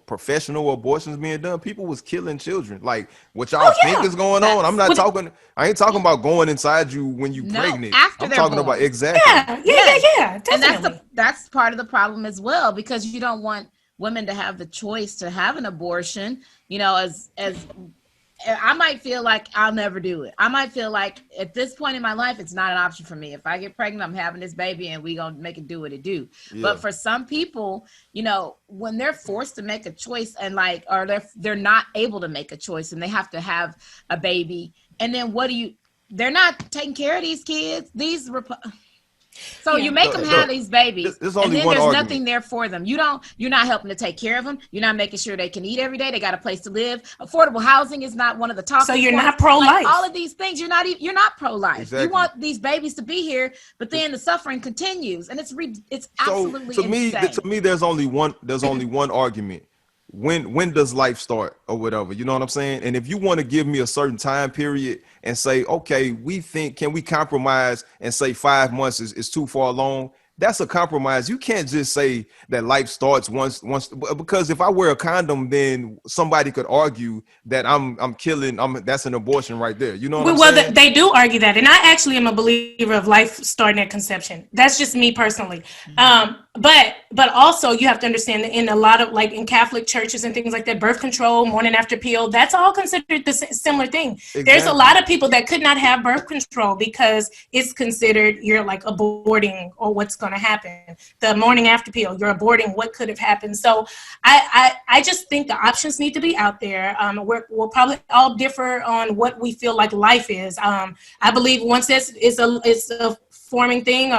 Speaker 4: professional abortions being done. People was killing children. Like what y'all think is going on. I'm not talking. I ain't talking about going inside you when you pregnant.
Speaker 3: After
Speaker 4: I'm
Speaker 3: they're
Speaker 4: talking
Speaker 3: born.
Speaker 4: about exactly.
Speaker 1: Yeah. Definitely.
Speaker 3: And that's part of the problem as well, because you don't want women to have the choice to have an abortion. You know, as I might feel like I'll never do it. I might feel like at this point in my life, it's not an option for me. If I get pregnant, I'm having this baby and we gonna make it do what it do. Yeah. But for some people, you know, when they're forced to make a choice and or they're not able to make a choice and they have to have a baby, and then they're not taking care of these kids. So you make them have these babies, and then there's nothing there for them. You're not helping to take care of them. You're not making sure they can eat every day. They got a place to live. Affordable housing is not one of the talking
Speaker 1: points. So you're
Speaker 3: not
Speaker 1: pro-life.
Speaker 3: All of these things, you're not pro-life.
Speaker 4: Exactly.
Speaker 3: You want these babies to be here, but then the suffering continues, and it's absolutely insane.
Speaker 4: To me, there's only one argument. When does life start or whatever, you know what I'm saying? And if you want to give me a certain time period and say, okay, can we compromise and say 5 months is too far along? That's a compromise. You can't just say that life starts once, because if I wear a condom, then somebody could argue that I'm killing. That's an abortion right there. You know what I'm saying?
Speaker 1: They do argue that, and I actually am a believer of life starting at conception. That's just me personally. But also you have to understand that in a lot of in Catholic churches and things like that, birth control, morning after pill, that's all considered the similar thing. Exactly. There's a lot of people that could not have birth control because it's considered you're aborting or what's going to happen. The morning after pill, you're aborting what could have happened. So I just think the options need to be out there. We'll probably all differ on what we feel like life is. I believe once it's a forming thing,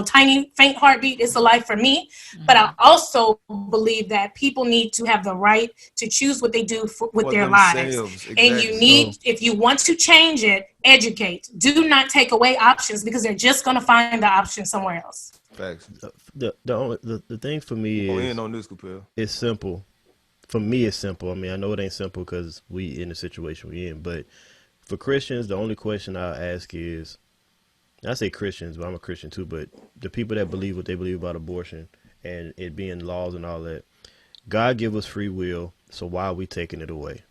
Speaker 1: tiny faint heartbeat is a life for me. Mm-hmm. But I also believe that people need to have the right to choose what they do with their lives. Exactly. And you need, if you want to change it, educate. Do not take away options because they're just going to find the option somewhere else.
Speaker 4: Facts.
Speaker 2: The thing for me is it's simple. For me, it's simple. I mean, I know it ain't simple because we in the situation we in. But for Christians, the only question I'll ask is, I say Christians, but I'm a Christian too, but the people that believe what they believe about abortion and it being laws and all that, God give us free will, so why are we taking it away?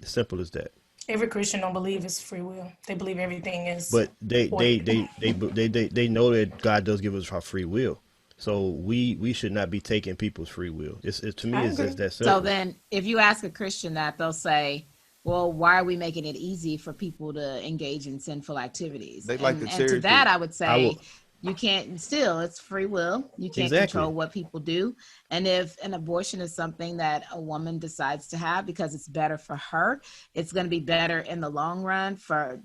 Speaker 2: As simple as that.
Speaker 1: Every Christian don't believe it's free will. They believe everything is.
Speaker 2: But they know that God does give us our free will. So we should not be taking people's free will. To me, it's just that simple.
Speaker 3: So then if you ask a Christian that, they'll say, well, why are we making it easy for people to engage in sinful activities?
Speaker 4: They like
Speaker 3: and
Speaker 4: the cherry
Speaker 3: to that, I would say, you can't, it's free will. You can't control what people do. And if an abortion is something that a woman decides to have because it's better for her, it's going to be better in the long run for,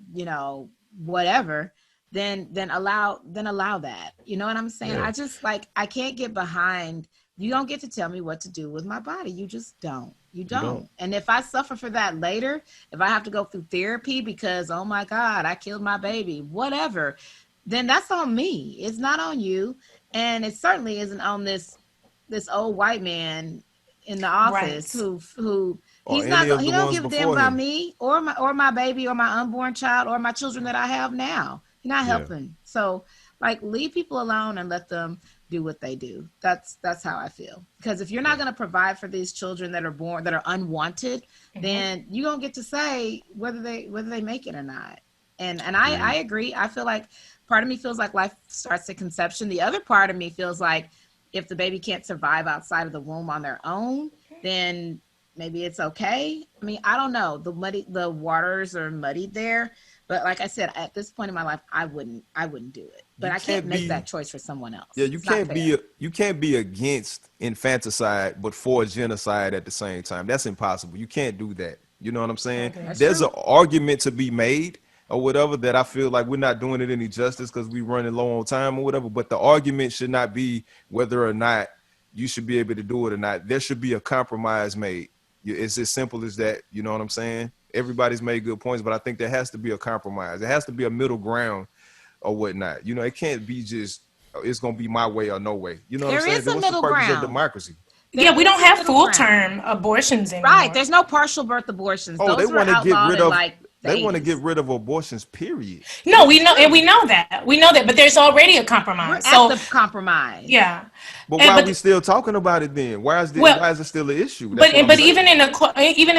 Speaker 3: whatever, then allow that. You know what I'm saying? Yeah. I just I can't get behind, you don't get to tell me what to do with my body. You just don't. You don't. And if I suffer for that later, if I have to go through therapy because, oh my God, I killed my baby, whatever, then that's on me. It's not on you. And it certainly isn't on this old white man in the office who he don't give a damn about me or my baby or my unborn child or my children that I have now. He's not helping. So leave people alone and let them do what they do. That's how I feel. Because if you're not going to provide for these children that are born, that are unwanted, then you don't get to say whether they make it or not. And I agree. I feel like part of me feels like life starts at conception. The other part of me feels like if the baby can't survive outside of the womb on their own, then maybe it's okay. I mean, I don't know. The waters are muddied there. But like I said, at this point in my life, I wouldn't do it. But I can't make that choice for someone else.
Speaker 4: Yeah, you can't be against infanticide but for genocide at the same time. That's impossible. You can't do that. You know what I'm saying? Okay. There's an argument to be made or whatever that I feel like we're not doing it any justice because we're running low on time or whatever. But the argument should not be whether or not you should be able to do it or not. There should be a compromise made. It's as simple as that. You know what I'm saying? Everybody's made good points, but I think there has to be a compromise. There has to be a middle ground or whatnot. It can't be just, it's going to be my way or no way. You know what I'm saying?
Speaker 3: There is a middle ground.
Speaker 4: Of democracy.
Speaker 1: Yeah, we don't have full-term abortions anymore.
Speaker 3: Right. There's no partial birth abortions.
Speaker 4: Those they want to get rid of. They want to get rid of abortions, period.
Speaker 1: No, we know, and we know that. But there's already a compromise.
Speaker 3: We're at the compromise.
Speaker 1: Yeah.
Speaker 4: But why are we still talking about it then? Why is it still an issue?
Speaker 1: But even in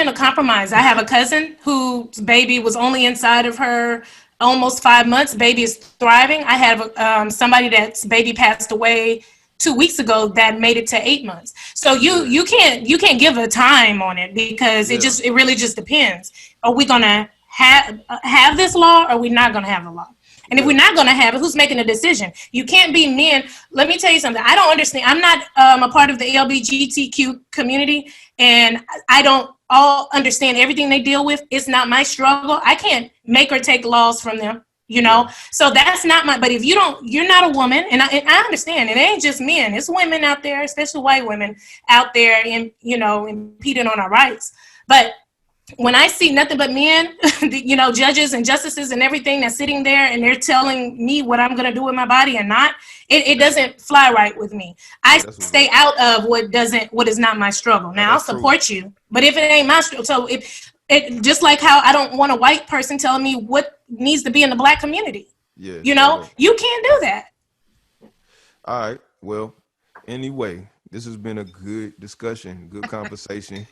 Speaker 1: a compromise, I have a cousin whose baby was only inside of her almost 5 months. Baby is thriving. I have somebody that's baby passed away 2 weeks ago that made it to 8 months. So you can't give a time on it, because it really just depends. Are we gonna have this law, or are we not gonna have the law? And if we're not going to have it, who's making the decision? You can't be men. Let me tell you something. I don't understand. I'm not a part of the LGBTQ community, and I don't all understand everything they deal with. It's not my struggle. I can't make or take laws from them, you know? So that's not but if you're not a woman, and I understand, it ain't just men. It's women out there, especially white women out there, impeding on our rights. But when I see nothing but men, judges and justices and everything that's sitting there, and they're telling me what I'm going to do with my body and not, it doesn't fly right with me. I stay out of what is not my struggle. Now, I'll support you, but if it ain't my struggle, so it just like how I don't want a white person telling me what needs to be in the black community. Yeah. You can't do that.
Speaker 4: All right. Well, anyway, this has been a good discussion, good conversation.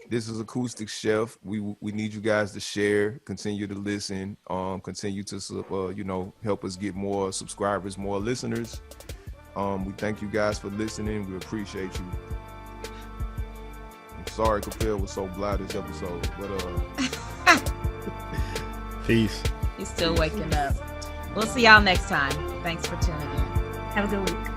Speaker 4: This is Acoustic Chef. We need you guys to share, continue to listen, continue to help us get more subscribers, more listeners. We thank you guys for listening. We appreciate you. I'm sorry Capel was so blah this episode, but
Speaker 2: peace.
Speaker 3: He's still waking up. We'll see y'all next time. Thanks for tuning in.
Speaker 1: Have a good week.